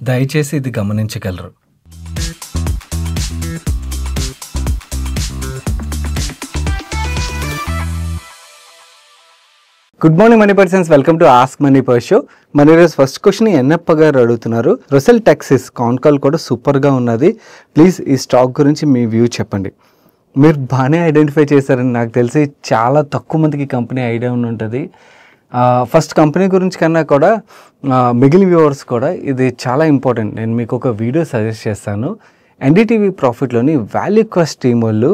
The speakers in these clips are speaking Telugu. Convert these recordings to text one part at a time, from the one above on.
దయచేసి ఇది గమనించగలరు. Good morning money persons, welcome to ask money per show. మన ఈరోజు ఫస్ట్ క్వశ్చన్ ఎన్నప్ప గారు అడుగుతున్నారు. రొసెల్ టెక్సిస్ కాన్ కాల్ కూడా సూపర్గా ఉన్నది. ప్లీజ్ ఈ స్టాక్ గురించి మీ వ్యూ చెప్పండి. మీరు బాగానే ఐడెంటిఫై చేశారని నాకు తెలిసి చాలా తక్కువ మందికి కంపెనీ ఐడియా ఉంటుంది. ఫస్ట్ కంపెనీ గురించి కన్నా కూడా మిగిలిన వ్యూవర్స్ కూడా ఇది చాలా ఇంపార్టెంట్. నేను మీకు ఒక వీడియో సజెస్ట్ చేస్తాను. ఎన్డీటీవీ ప్రాఫిట్లోని వాల్యూ కాస్ట్ టీమ్ వాళ్ళు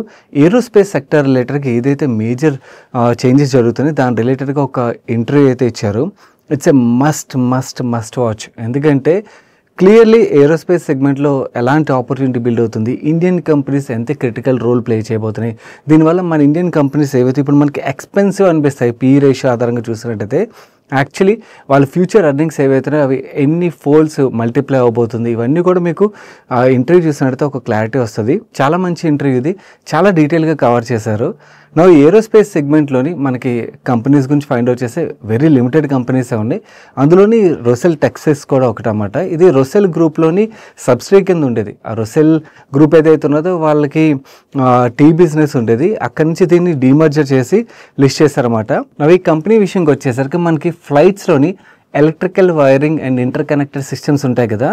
ఏరోస్పేస్ సెక్టర్ రిలేటెడ్గా ఏదైతే మేజర్ చేంజెస్ జరుగుతున్నాయి దాని రిలేటెడ్గా ఒక ఇంటర్వ్యూ అయితే ఇచ్చారు. It's a must watch. ఎందుకంటే క్లియర్లీ ఏరోస్పేస్ సెగ్మెంట్లో ఎలాంటి ఆపర్చునిటీ బిల్డ్ అవుతుంది, ఇండియన్ కంపెనీస్ ఎంత క్రిటికల్ రోల్ ప్లే చేయబోతున్నాయి, దీనివల్ల మన ఇండియన్ కంపెనీస్ ఏవైతే ఇప్పుడు మనకి ఎక్స్పెన్సివ్ అనిపిస్తాయి పీ రేషియో ఆధారంగా చూసినట్టయితే యాక్చువల్లీ వాళ్ళ ఫ్యూచర్ ఎర్నింగ్స్ ఏవైతున్నాయో అవి ఎన్ని ఫోల్డ్స్ మల్టిప్లై అవబోతుంది, ఇవన్నీ కూడా మీకు ఇంటర్వ్యూ చూసినట్టయితే ఒక క్లారిటీ వస్తుంది. చాలా మంచి ఇంటర్వ్యూ ఇది, చాలా డీటెయిల్గా కవర్ చేశారు. నా ఏరోస్పేస్ సెగ్మెంట్లోని మనకి కంపెనీస్ గురించి ఫైండ్ అవుట్ చేస్తే వెరీ లిమిటెడ్ కంపెనీసే ఉన్నాయి. అందులోని రొసెల్ టెక్సిస్ కూడా ఒకటన్నమాట. ఇది రొసెల్ గ్రూప్లోని సబ్సిడరీ కింద ఉండేది. ఆ రొసెల్ గ్రూప్ ఏదైతే ఉన్నదో వాళ్ళకి టీ బిజినెస్ ఉండేది. అక్కడి నుంచి దీన్ని డీమర్జర్ చేసి లిస్ట్ చేశారన్నమాట. ఈ కంపెనీ విషయంకి వచ్చేసరికి మనకి ఫ్లైట్స్లోని electrical wiring and interconnected systems ఉంటాయి కదా,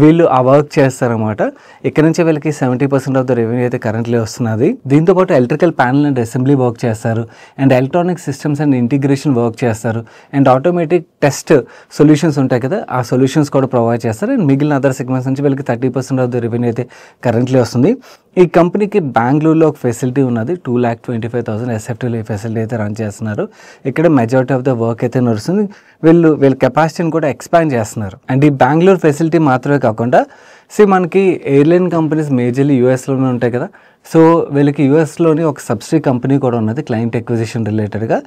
వీళ్ళు ఆ వర్క్ చేస్తారన్నమాట. ఇక్కడ నుంచి వీళ్ళకి 70% ఆఫ్ ద రెవెన్యూ అయితే కరెంట్లీ వస్తున్నది. దీంతోపాటు electrical panel and assembly work చేస్తారు, and electronic systems and integration work చేస్తారు, అండ్ ఆటోమేటిక్ టెస్ట్ సొల్యూషన్స్ ఉంటాయి కదా ఆ సొల్యూషన్స్ కూడా ప్రొవైడ్ చేస్తారు. అండ్ మిగిలిన అదర్ సెగ్మెంట్స్ నుంచి వీళ్ళకి 30% ఆఫ్ ద రెవెన్యూ అయితే కరెంట్లీ వస్తుంది. ఈ కంపెనీకి బెంగళూరులో ఒక ఫెసిలిటీ ఉన్నది. 2,25,000 ఎస్ఎఫ్టీలో ఈ ఫెసిలిటీ అయితే రన్ చేస్తున్నారు. ఇక్కడ మెజారిటీ ఆఫ్ ద వర్క్ అయితే నడుస్తుంది. వీళ్ళ కెపాసిటీని కూడా ఎక్స్పాండ్ చేస్తున్నారు. అండ్ ఈ బెంగళూరు ఫెసిలిటీ మాత్రమే కాకుండా మనకి ఎయిర్లైన్ కంపెనీస్ మేజర్లీ యూఎస్లోనే ఉంటాయి కదా, సో వీళ్ళకి యూఎస్లోని ఒక సబ్సిడరీ కంపెనీ కూడా ఉన్నది క్లయింట్ ఎక్విజిషన్ రిలేటెడ్గా.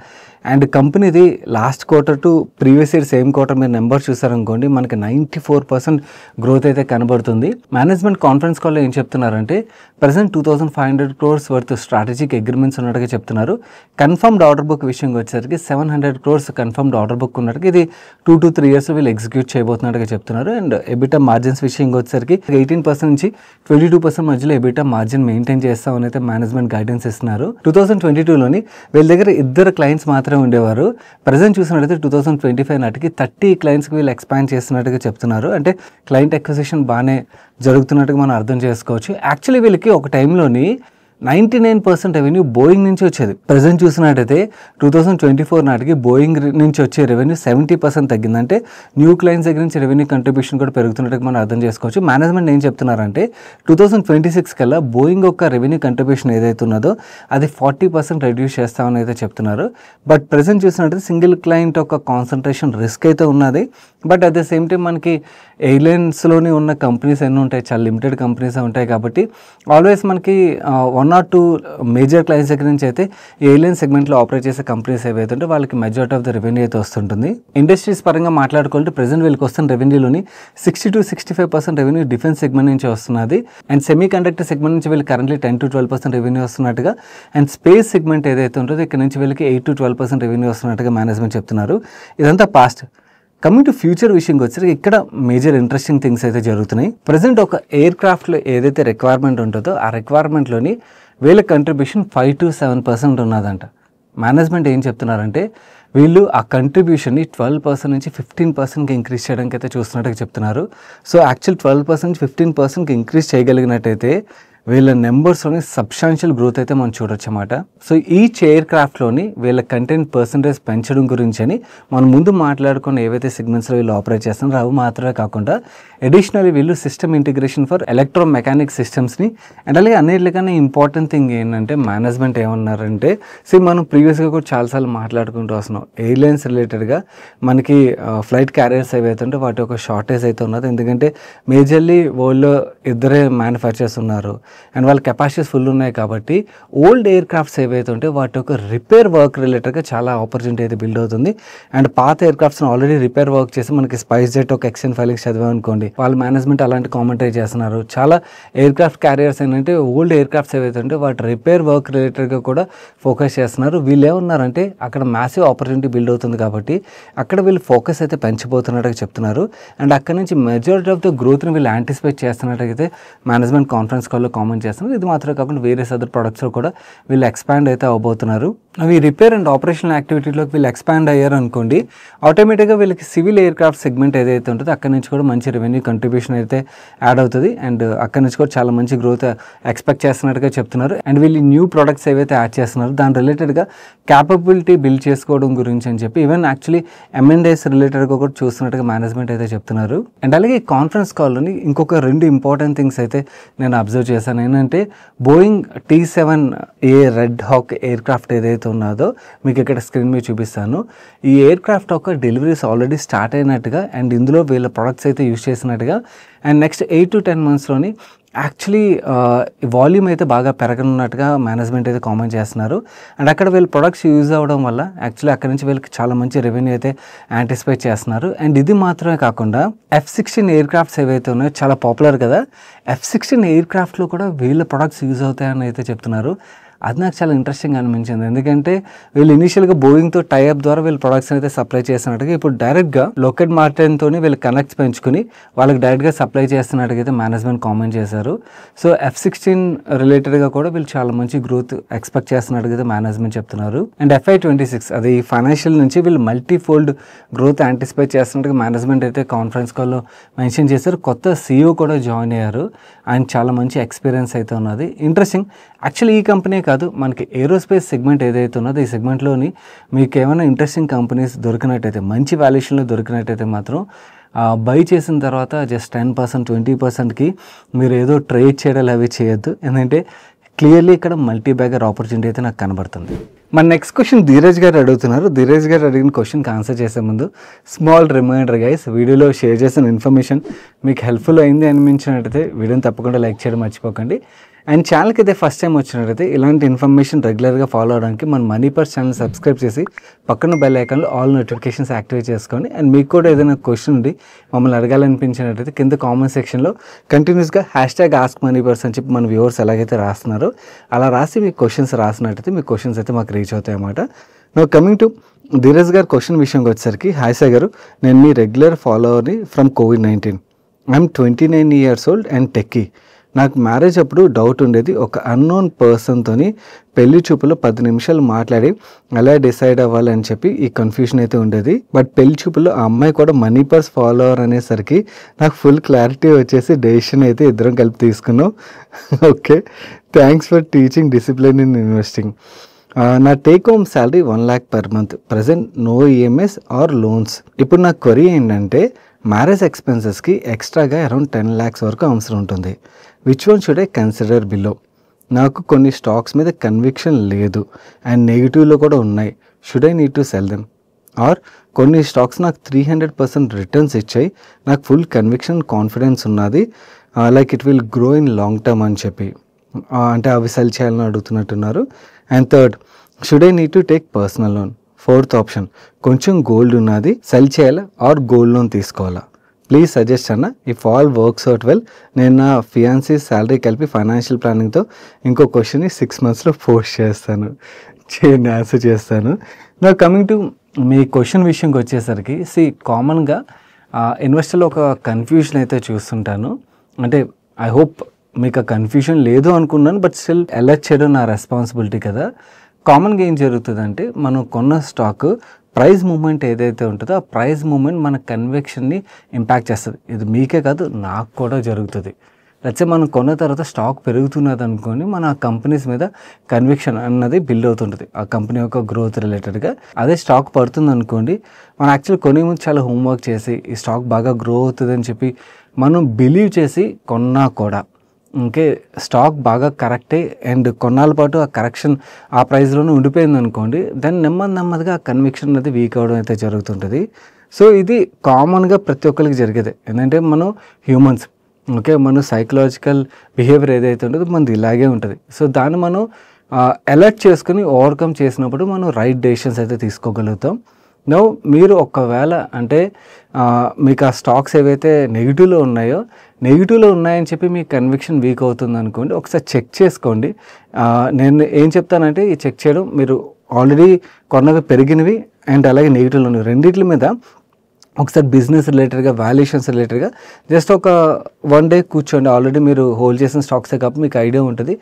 అండ్ కంపెనీది last quarter to previous year same quarter మీరు నెంబర్ చూసారనుకోండి, మనకి 94% గ్రోత్ అయితే కనబడుతుంది. మేనేజ్మెంట్ కాన్ఫరెన్స్ కాల్లో ఏం చెప్తున్నారంటే present 2,500 crores worth strategic agreements ఉన్నట్టుగా చెప్తున్నారు. కన్ఫర్మ్డ్ ఆర్డర్ బుక్ విషయంకి వచ్చేసరికి 700 crores కన్ఫర్మ్డ్ ఆర్డర్ బుక్ ఉన్నట్టుగా ఇది 2 to 3 years వీళ్ళు ఎగ్జిక్యూట్ చేయబోతున్నట్టుగా చెప్తున్నారు. అండ్ ఎబిటా మార్జిన్స్ విషయంకి వచ్చేసరికి 18% నుంచి 22% మధ్యలో ఎబిటా మార్జిన్ మెయింటైన్ చేస్తామని అయితే మేనేజ్మెంట్ గైడెన్స్ ఇస్తున్నారు. 2022లోని వీళ్ళ దగ్గర 2 క్లయింట్స్ మాత్రమే ఉండేవారు. ప్రజెంట్ చూసినట్లయితే 2025 నాటికి 30 క్లయింట్స్కి వీళ్ళు ఎక్స్పాండ్ చేస్తున్నట్టుగా చెప్తున్నారు. అంటే క్లయింట్ అక్విజిషన్ బాగానే జరుగుతున్నట్టుగా మనం అర్థం చేసుకోవచ్చు. యాక్చువల్లీ వీళ్ళకి ఒక టైంలోని 99% రెవెన్యూ బోయింగ్ నుంచి వచ్చేది. ప్రజెంట్ చూసినట్టయితే 2024 నాటికి బోయింగ్ నుంచి వచ్చే రెవెన్యూ 70% తగ్గింది. అంటే న్యూ క్లయింట్స్ దగ్గర నుంచి రెవెన్యూ కంట్రిబ్యూషన్ కూడా పెరుగుతున్నట్టుగా మనం అర్థం చేసుకోవచ్చు. మేనేజ్మెంట్ ఏం చెప్తున్నారంటే 2026 కల్లా బోయింగ్ యొక్క రెవెన్యూ కంట్రిబ్యూషన్ ఏదైతే ఉన్నదో అది 40% రెడ్యూస్ చేస్తామని అయితే చెప్తున్నారు. బట్ ప్రజెంట్ చూసినట్టయితే సింగిల్ క్లయింట్ యొక్క కాన్సన్ట్రేషన్ రిస్క్ అయితే ఉన్నది. But at the same time మనకి ఎయిర్లైన్స్లోని ఉన్న కంపెనీస్ ఎన్ని ఉంటాయి, చాలా లిమిటెడ్ కంపెనీస్ ఉంటాయి కాబట్టి ఆల్వేస్ మనకి 1 or 2 మేజర్ క్లయింట్స్ దగ్గర నుంచి అయితే ఎయిర్లైన్ సెగ్మెంట్లో ఆపరేట్ చేసే కంపెనీస్ ఏవైతే ఉంటే వాళ్ళకి మెజారిటీ ఆఫ్ ద రెవెన్యూ అయితే వస్తుంటుంది. ఇండస్ట్రీస్ పరంగా మాట్లాడుకుంటే ప్రజెంట్ వీళ్ళకి వస్తున్న రెవెన్యూలోని 60 to 65% రెవెన్యూ డిఫెన్స్ సెగ్మెంట్ నుంచి వస్తున్నది. అండ్ సెమీ కండక్టర్ సెగ్మెంట్ నుంచి వీళ్ళకి కరెంట్లీ 10 to 12% రెవెన్యూ వస్తున్నట్టుగా, అండ్ స్పేస్ సెగ్మెంట్ ఏదైతే ఉంటుందో ఇక్కడ నుంచి వీళ్ళకి 8 to 12% రెవెన్యూ వస్తున్నట్టుగా మేనేజ్మెంట్ చెప్తున్నారు. ఇదంతా పాస్ట్. కమింగ్ టు ఫ్యూచర్ విషయంకి వచ్చేసరికి ఇక్కడ మేజర్ ఇంట్రెస్టింగ్ థింగ్స్ అయితే జరుగుతున్నాయి. ప్రజెంట్ ఒక ఎయిర్ క్రాఫ్ట్లో ఏదైతే రిక్వైర్మెంట్ ఉంటుందో ఆ రిక్వైర్మెంట్లోని వీళ్ళ కంట్రిబ్యూషన్ 5 to 7% ఉన్నదంట. మేనేజ్మెంట్ ఏం చెప్తున్నారంటే వీళ్ళు ఆ కంట్రిబ్యూషన్ని 12% నుంచి 15%కి ఇంక్రీజ్ చేయడానికి అయితే చూస్తున్నట్టుగా చెప్తున్నారు. సో యాక్చువల్ 12% నుంచి 15%కి ఇంక్రీజ్ చేయగలిగినట్టయితే వీళ్ళ నెంబర్స్లోని సబ్స్టాన్షియల్ గ్రోత్ అయితే మనం చూడొచ్చు అన్నమాట. సో ఈచ్ ఎయిర్ క్రాఫ్ట్లోని వీళ్ళ కంటెంట్ పర్సంటేజ్ పెంచడం గురించి అని మనం ముందు మాట్లాడుకున్న ఏవైతే సెగ్మెంట్స్లో వీళ్ళు ఆపరేట్ చేస్తున్నారో అవి మాత్రమే కాకుండా అడిషనల్లీ వీళ్ళు system integration for electro mechanic సిస్టమ్స్ని అండ్ అలాగే అన్నిటికన్నా ఇంపార్టెంట్ థింగ్ ఏంటంటే మేనేజ్మెంట్ ఏమన్నారంటే మనం ప్రీవియస్గా కూడా చాలాసార్లు మాట్లాడుకుంటూ వస్తున్నాం ఎయిర్లైన్స్ రిలేటెడ్గా మనకి ఫ్లైట్ క్యారియర్స్ ఏవైతే ఉంటే వాటి ఒక షార్టేజ్ అయితే ఉన్నది. ఎందుకంటే మేజర్లీ వరల్డ్లో 2 మ్యానుఫ్యాక్చర్స్ ఉన్నారు. అండ్ వాళ్ళ కెపాసిటీస్ ఫుల్ ఉన్నాయి కాబట్టి ఓల్డ్ ఎయిర్ క్రాఫ్ట్స్ ఏవైతే ఉంటే వాటి యొక్క రిపేర్ వర్క్ రిలేటెడ్గా చాలా ఆపర్చునిటీ అయితే బిల్డ్ అవుతుంది. అండ్ పాత ఎయిర్ క్రాఫ్ట్స్ని ఆల్రెడీ రిపేర్ వర్క్ చేసి మనకి స్పైస్ జెట్ ఒక ఎక్స్చేంజ్ ఫైలింగ్స్ చదివామనుకోండి, వాళ్ళ మేనేజ్మెంట్ అలాంటి కామెంటరీ చేస్తున్నారు. చాలా ఎయిర్ క్రాఫ్ట్ క్యారియర్స్ ఏంటంటే ఓల్డ్ ఎయిర్ క్రాఫ్ట్స్ ఏవైతే ఉంటే వాటి రిపేర్ వర్క్ రిలేటెడ్గా కూడా ఫోకస్ చేస్తున్నారు. వీళ్ళు ఏమన్నారంటే అక్కడ మ్యాసివ్ ఆపర్చునిటీ బిల్డ్ అవుతుంది కాబట్టి అక్కడ వీళ్ళు ఫోకస్ అయితే పెంచబోతున్నట్టుగా చెప్తున్నారు. అండ్ అక్కడ నుంచి మెజారిటీ ఆఫ్ ద గ్రోత్ని వీళ్ళు యాంటిసిపేట్ చేస్తున్నట్టయితే మేనేజ్మెంట్ కాన్ఫరెన్స్ కాల్లో కామెంట్ చేస్తున్నారు. ఇది మాత్రమే కాకుండా వేరే అదర్ ప్రొడక్ట్స్లో కూడా వీళ్ళు ఎక్స్పాండ్ అయితే అవబోతున్నారు. అవి రిపేర్ అండ్ ఆపరేషనల్ యాక్టివిటీలోకి వీళ్ళు ఎక్స్పాండ్ అయ్యారు అనుకోండి, ఆటోమేటిక్గా వీళ్ళకి సివిల్ ఎయిర్ క్రాఫ్ట్ సెగ్మెంట్ ఏదైతే ఉంటుందో అక్కడ నుంచి కూడా మంచి రెవెన్యూ కంట్రిబ్యూషన్ అయితే యాడ్ అవుతుంది. అండ్ అక్కడ నుంచి కూడా చాలా మంచి గ్రోత్ ఎక్స్పెక్ట్ చేస్తున్నట్టుగా చెప్తున్నారు. అండ్ వీళ్ళు న్యూ ప్రొడక్ట్స్ ఏవైతే యాడ్ చేస్తున్నారో దాని రిలేటెడ్గా క్యాపబిలిటీ బిల్డ్ చేసుకోవడం గురించి అని చెప్పి ఈవెన్ యాక్చువల్లీ M&As రిలేటెడ్గా కూడా చూస్తున్నట్టుగా మేనేజ్మెంట్ అయితే చెప్తున్నారు. అండ్ అలాగే ఈ కాన్ఫరెన్స్ కాల్లోని ఇంకొక 2 ఇంపార్టెంట్ థింగ్స్ అయితే నేను అబ్జర్వ్ చేశాను. ఏంటంటే Boeing T-7A Red Hawk aircraft ఏదైతే ఉన్నదో మీకు ఇక్కడ స్క్రీన్ మీద చూపిస్తాను. ఈ ఎయిర్ క్రాఫ్ట్ యొక్క డెలివరీస్ ఆల్రెడీ స్టార్ట్ అయినట్టుగా అండ్ ఇందులో వీళ్ళ ప్రొడక్ట్స్ అయితే యూజ్ చేసినట్టుగా అండ్ నెక్స్ట్ 8 to 10 monthsలోని యాక్చువల్లీ వాల్యూమ్ అయితే బాగా పెరగనున్నట్టుగా మేనేజ్మెంట్ అయితే కామెంట్ చేస్తున్నారు. అండ్ అక్కడ వీళ్ళ ప్రొడక్ట్స్ యూజ్ అవ్వడం వల్ల యాక్చువల్లీ అక్కడ నుంచి వీళ్ళకి చాలా మంచి రెవెన్యూ అయితే యాంటిసిపేట్ చేస్తున్నారు. అండ్ ఇది మాత్రమే కాకుండా F-16 ఎయిర్ క్రాఫ్ట్స్ ఏవైతే ఉన్నాయో చాలా పాపులర్ కదా, F-16 ఎయిర్ క్రాఫ్ట్లో కూడా వీళ్ళ ప్రొడక్ట్స్ యూజ్ అవుతాయని అయితే చెప్తున్నారు. అది నాకు చాలా ఇంట్రెస్టింగ్ అనిపించింది. ఎందుకంటే వీళ్ళు ఇనీషియల్గా బోయింగ్తో టైఅప్ ద్వారా వీళ్ళు ప్రొడక్ట్స్ అయితే సప్లై చేస్తున్నట్టుగా ఇప్పుడు డైరెక్ట్గా లోకెడ్ మార్టిన్తో వీళ్ళు కనెక్ట్స్ పెంచుకుని వాళ్ళకి డైరెక్ట్గా సప్లై చేస్తున్నట్టుగా అయితే మేనేజ్మెంట్ కామెంట్ చేశారు. సో F-16 రిలేటెడ్గా కూడా వీళ్ళు చాలా మంచి గ్రోత్ ఎక్స్పెక్ట్ చేస్తున్నట్టుగా అయితే మేనేజ్మెంట్ చెప్తున్నారు. అండ్ FY26 అది ఫైనాన్షియల్ నుంచి వీళ్ళు మల్టీఫోల్డ్ గ్రోత్ యాంటిసిపేట్ చేస్తున్నట్టుగా మేనేజ్మెంట్ అయితే కాన్ఫరెన్స్ కాల్లో మెన్షన్ చేశారు. కొత్త CEO కూడా జాయిన్ అయ్యారు. ఆయన చాలా మంచి ఎక్స్పీరియన్స్ అయితే ఉన్నది. ఇంట్రెస్టింగ్. యాక్చువల్లీ ఈ కంపెనీ కాదు, మనకి ఏరోస్పేస్ సెగ్మెంట్ ఏదైతే ఉన్నదో ఈ సెగ్మెంట్లోని మీకు ఏమైనా ఇంట్రెస్టింగ్ కంపెనీస్ దొరికినట్టయితే మంచి వాల్యుయేషన్లో దొరికినట్టయితే మాత్రం బై చేసిన తర్వాత జస్ట్ 10%, 20%కి మీరు ఏదో ట్రేడ్ చేయడాలు అవి చేయొద్దు. ఎందుకంటే క్లియర్లీ ఇక్కడ మల్టీ బ్యాగర్ ఆపర్చునిటీ అయితే నాకు కనబడుతుంది. మన నెక్స్ట్ క్వశ్చన్ ధీరజ్ గారు అడుగుతున్నారు. ధీరజ్ గారు అడిగిన క్వశ్చన్కి ఆన్సర్ చేసే ముందు స్మాల్ రిమైండర్ గైస్, వీడియోలో షేర్ చేసిన ఇన్ఫర్మేషన్ మీకు హెల్ప్ఫుల్ అయింది అనిపించినట్టయితే వీడియోని తప్పకుండా లైక్ చేయడం మర్చిపోకండి. అండ్ ఛానల్కి అయితే ఫస్ట్ టైం వచ్చినట్టయితే ఇలాంటి ఇన్ఫర్మేషన్ రెగ్యులర్గా ఫాలో అవడానికి మన మనీ పర్స్ ఛానల్ సబ్స్క్రైబ్ చేసి పక్కన బెల్ ఐకాన్లో ఆల్ నోటిఫికేషన్స్ యాక్టివేట్ చేసుకోండి. అండ్ మీకు కూడా ఏదైనా క్వశ్చన్ ఉండి మమ్మల్ని అడగాలనిపించినట్టయితే కింద కామెంట్ సెక్షన్లో కంటిన్యూస్గా #AskMoneyPers అని చెప్పి మన వ్యూవర్స్ ఎలాగైతే రాస్తున్నారో అలా రాసి మీ క్వశ్చన్స్ రాసినట్టయితే మీ క్వశ్చన్స్ అయితే మాకు రీచ్ అవుతాయి అన్నమాట. నో కమింగ్ టు ధీరజ్ గారు క్వశ్చన్ విషయంకి వచ్చేసరికి, హాయ్ సార్ గారు, నేను మీ రెగ్యులర్ ఫాలోవర్ని from COVID-19. I'm 29 years old and techie. నాకు మ్యారేజ్ అప్పుడు డౌట్ ఉండేది, ఒక అన్నోన్ పర్సన్తోని పెళ్లి చూపులో 10 నిమిషాలు మాట్లాడి ఎలా డిసైడ్ అవ్వాలని చెప్పి ఈ కన్ఫ్యూషన్ అయితే ఉండేది. బట్ పెళ్లి చూపులో ఆ అమ్మాయి కూడా మనీ పర్స్ ఫాలోవర్ అనేసరికి నాకు ఫుల్ క్లారిటీ వచ్చేసి డెసిషన్ అయితే ఇద్దరం కలిపి తీసుకున్నాం. Okay, thanks for teaching discipline in investing. నా take home salary 1 lakh per month. Present no EMIs or loans. ఇప్పుడు నా క్వరీ ఏంటంటే మ్యారేజ్ ఎక్స్పెన్సెస్కి ఎక్స్ట్రాగా అరౌండ్ 10 lakhs వరకు అవసరం ఉంటుంది. Which one should I consider below? నాకు కొన్ని స్టాక్స్ మీద కన్విక్షన్ లేదు అండ్ నెగిటివ్లో కూడా ఉన్నాయి. Should I need to sell them? Or కొన్ని స్టాక్స్ నాకు 300% రిటర్న్స్ ఇచ్చాయి, నాకు ఫుల్ కన్విక్షన్ కాన్ఫిడెన్స్ ఉన్నది, like it will grow in long term అని చెప్పి, అంటే అవి సెల్ చేయాలని అడుగుతున్నట్టున్నారు. And third, should I need to take personal loan? Fourth option, కొంచెం గోల్డ్ ఉన్నది, సెల్ చేయాలా ఆర్ గోల్డ్ లోన్ తీసుకోవాలా? ప్లీజ్ సజెస్ట్ అన్న. If all works out well, నేను నా ఫియాన్సీ శాలరీ కలిపి ఫైనాన్షియల్ ప్లానింగ్తో ఇంకో క్వశ్చన్ని 6 monthsలో పోస్ట్ చేస్తాను, ఆన్సర్ చేస్తాను. నా కమింగ్ టు మీ క్వశ్చన్ విషయంకి వచ్చేసరికి, కామన్గా ఇన్వెస్టర్లో ఒక కన్ఫ్యూజన్ అయితే చూస్తుంటాను. అంటే ఐ హోప్ మీకు ఆ కన్ఫ్యూజన్ లేదు అనుకున్నాను, బట్ స్టిల్ అలర్ట్ చేయడం నా రెస్పాన్సిబిలిటీ కదా. కామన్గా ఏం జరుగుతుందంటే మనం కొన్న స్టాక్ ప్రైస్ మూమెంట్ ఏదైతే ఉంటుందో ఆ ప్రైస్ మూమెంట్ మన కన్విక్షన్ని ఇంపాక్ట్ చేస్తుంది. ఇది మీకే కాదు, నాకు కూడా జరుగుతుంది. లెట్స్ సే మనం కొన్న తర్వాత స్టాక్ పెరుగుతున్నది అనుకోని మన ఆ కంపెనీస్ మీద కన్విక్షన్ అన్నది బిల్డ్ అవుతుంటుంది, ఆ కంపెనీ యొక్క గ్రోత్ రిలేటెడ్గా. అదే స్టాక్ పడుతుంది అనుకోండి, మనం యాక్చువల్లీ కొనే ముందు చాలా హోంవర్క్ చేసి ఈ స్టాక్ బాగా గ్రో అవుతుంది అని చెప్పి మనం బిలీవ్ చేసి కొన్నా కూడా ఇంకే స్టాక్ బాగా కరెక్టే అండ్ కొన్నాళ్ళ పాటు ఆ కరెక్షన్ ఆ ప్రైస్లోనే ఉండిపోయింది అనుకోండి, దెన్ నెమ్మదిగా ఆ కన్విక్షన్ అనేది వీక్ అవ్వడం అయితే జరుగుతుంటుంది. సో ఇది కామన్గా ప్రతి ఒక్కరికి జరిగేది. ఎందుకంటే మనం హ్యూమన్స్, ఓకే, మన సైకలాజికల్ బిహేవియర్ ఏదైతే ఉంటుందో మనది ఇలాగే ఉంటుంది. సో దాన్ని మనం అలర్ట్ చేసుకుని ఓవర్కమ్ చేసినప్పుడు మనం రైట్ డెసిషన్స్ అయితే తీసుకోగలుగుతాం. నో మీరు ఒకవేళ అంటే మీకు ఆ స్టాక్స్ ఏవైతే నెగిటివ్లో ఉన్నాయని చెప్పి మీ కన్విక్షన్ వీక్ అవుతుంది అనుకోండి, ఒకసారి చెక్ చేసుకోండి. నేను ఏం చెప్తానంటే ఈ చెక్ చేయడం, మీరు ఆల్రెడీ కొన్నవి పెరిగినవి అండ్ అలాగే నెగిటివ్లో ఉన్నవి రెండింటి మీద ఒకసారి బిజినెస్ రిలేటెడ్గా, వాల్యుయేషన్స్ రిలేటెడ్గా జస్ట్ ఒక 1 day కూర్చోండి. ఆల్రెడీ మీరు హోల్డ్ చేసిన స్టాక్సే కాబట్టి మీకు ఐడియా ఉంటుంది.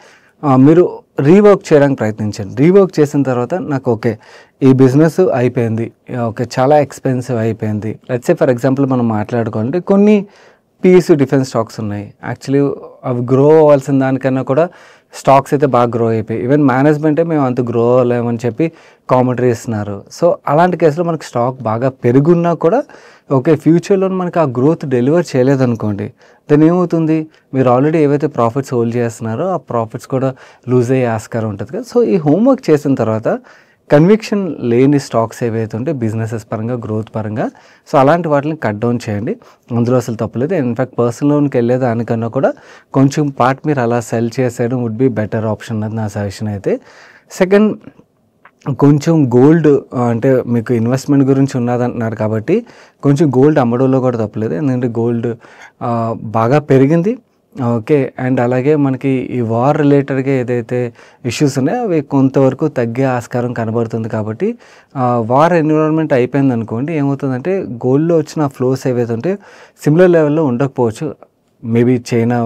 మీరు రీవర్క్ చేయడానికి ప్రయత్నించండి. రీవర్క్ చేసిన తర్వాత నాకు ఓకే ఈ బిజినెస్ అయిపోయింది, ఓకే చాలా ఎక్స్పెన్సివ్ అయిపోయింది. లెట్స్ సే ఫర్ ఎగ్జాంపుల్ మనం మాట్లాడుకోవాలంటే కొన్ని PSU డిఫెన్స్ స్టాక్స్ ఉన్నాయి. యాక్చువల్లీ అవి గ్రో అవ్వాల్సిన దానికన్నా కూడా స్టాక్స్ అయితే బాగా గ్రో అయిపోయి, ఈవెన్ మేనేజ్మెంటే మేము అంత గ్రో అవ్వలేమని చెప్పి కామెంటరీ ఇస్తున్నారు. సో అలాంటి కేసులో మనకి స్టాక్ బాగా పెరుగున్నా కూడా ఓకే ఫ్యూచర్లో మనకి ఆ గ్రోత్ డెలివర్ చేయలేదనుకోండి, దాని ఏమవుతుంది, మీరు ఆల్రెడీ ఏవైతే ప్రాఫిట్స్ హోల్డ్ చేస్తున్నారో ఆ ప్రాఫిట్స్ కూడా లూజ్ అయ్యే ఆస్కారం ఉంటుంది కదా. సో ఈ హోంవర్క్ చేసిన తర్వాత కన్విక్షన్ లేని స్టాక్స్ ఏవైతే ఉంటే బిజినెసెస్ పరంగా, గ్రోత్ పరంగా, సో అలాంటి వాటిని కట్ డౌన్ చేయండి. అందులో అసలు తప్పలేదు. ఇన్ఫ్యాక్ట్ పర్సనల్ లోన్కి వెళ్ళేదానికన్నా కూడా కొంచెం పార్ట్ మీరు అలా సెల్ చేసేయడం వుడ్ బి బెటర్ ఆప్షన్ అన్నది నా సజెషన్ అయితే. సెకండ్, కొంచెం గోల్డ్ అంటే మీకు ఇన్వెస్ట్మెంట్ గురించి ఉన్నదంటున్నారు కాబట్టి కొంచెం గోల్డ్ అమ్మడంలో కూడా తప్పలేదు. ఎందుకంటే గోల్డ్ బాగా పెరిగింది. ఓకే, అండ్ అలాగే మనకి ఈ వార్ రిలేటెడ్గా ఏదైతే ఇష్యూస్ ఉన్నాయో అవి కొంతవరకు తగ్గే ఆస్కారం కనబడుతుంది. కాబట్టి వార్ ఎన్విరాన్మెంట్ అయిపోయింది అనుకోండి, ఏమవుతుందంటే గోల్డ్లో వచ్చిన ఫ్లోస్ ఏవైతే ఉంటే సిమిలర్ లెవెల్లో ఉండకపోవచ్చు. మేబీ చైనా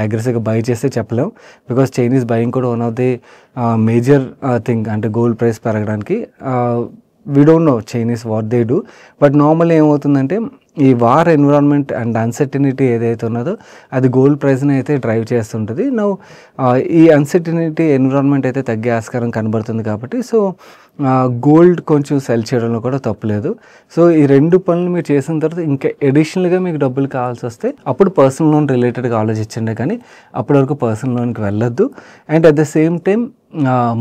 అగ్రెసివ్గా బై చేస్తే చెప్పలేం, బికాస్ చైనీస్ బయింగ్ కూడా one of the major thing అంటే గోల్డ్ ప్రైస్ పెరగడానికి. We don't know Chinese what they do, but normal ఏమవుతుందంటే ఈ వార్ ఎన్విరాన్మెంట్ అండ్ అన్సర్టినిటీ ఏదైతే ఉన్నదో అది గోల్డ్ ప్రైస్ని అయితే డ్రైవ్ చేస్తుంటుంది. ఈ అన్సర్టినిటీ ఎన్విరాన్మెంట్ అయితే తగ్గే ఆస్కారం కనబడుతుంది కాబట్టి సో గోల్డ్ కొంచెం సెల్ చేయడంలో కూడా తప్పులేదు. సో ఈ 2 పనులు మీరు చేసిన తర్వాత ఇంకా ఎడిషనల్గా మీకు డబ్బులు కావాల్సి వస్తే అప్పుడు పర్సనల్ లోన్ రిలేటెడ్గా ఆలోచించండి, కానీ అప్పటి వరకు పర్సనల్ లోన్కి వెళ్ళొద్దు. And at the same time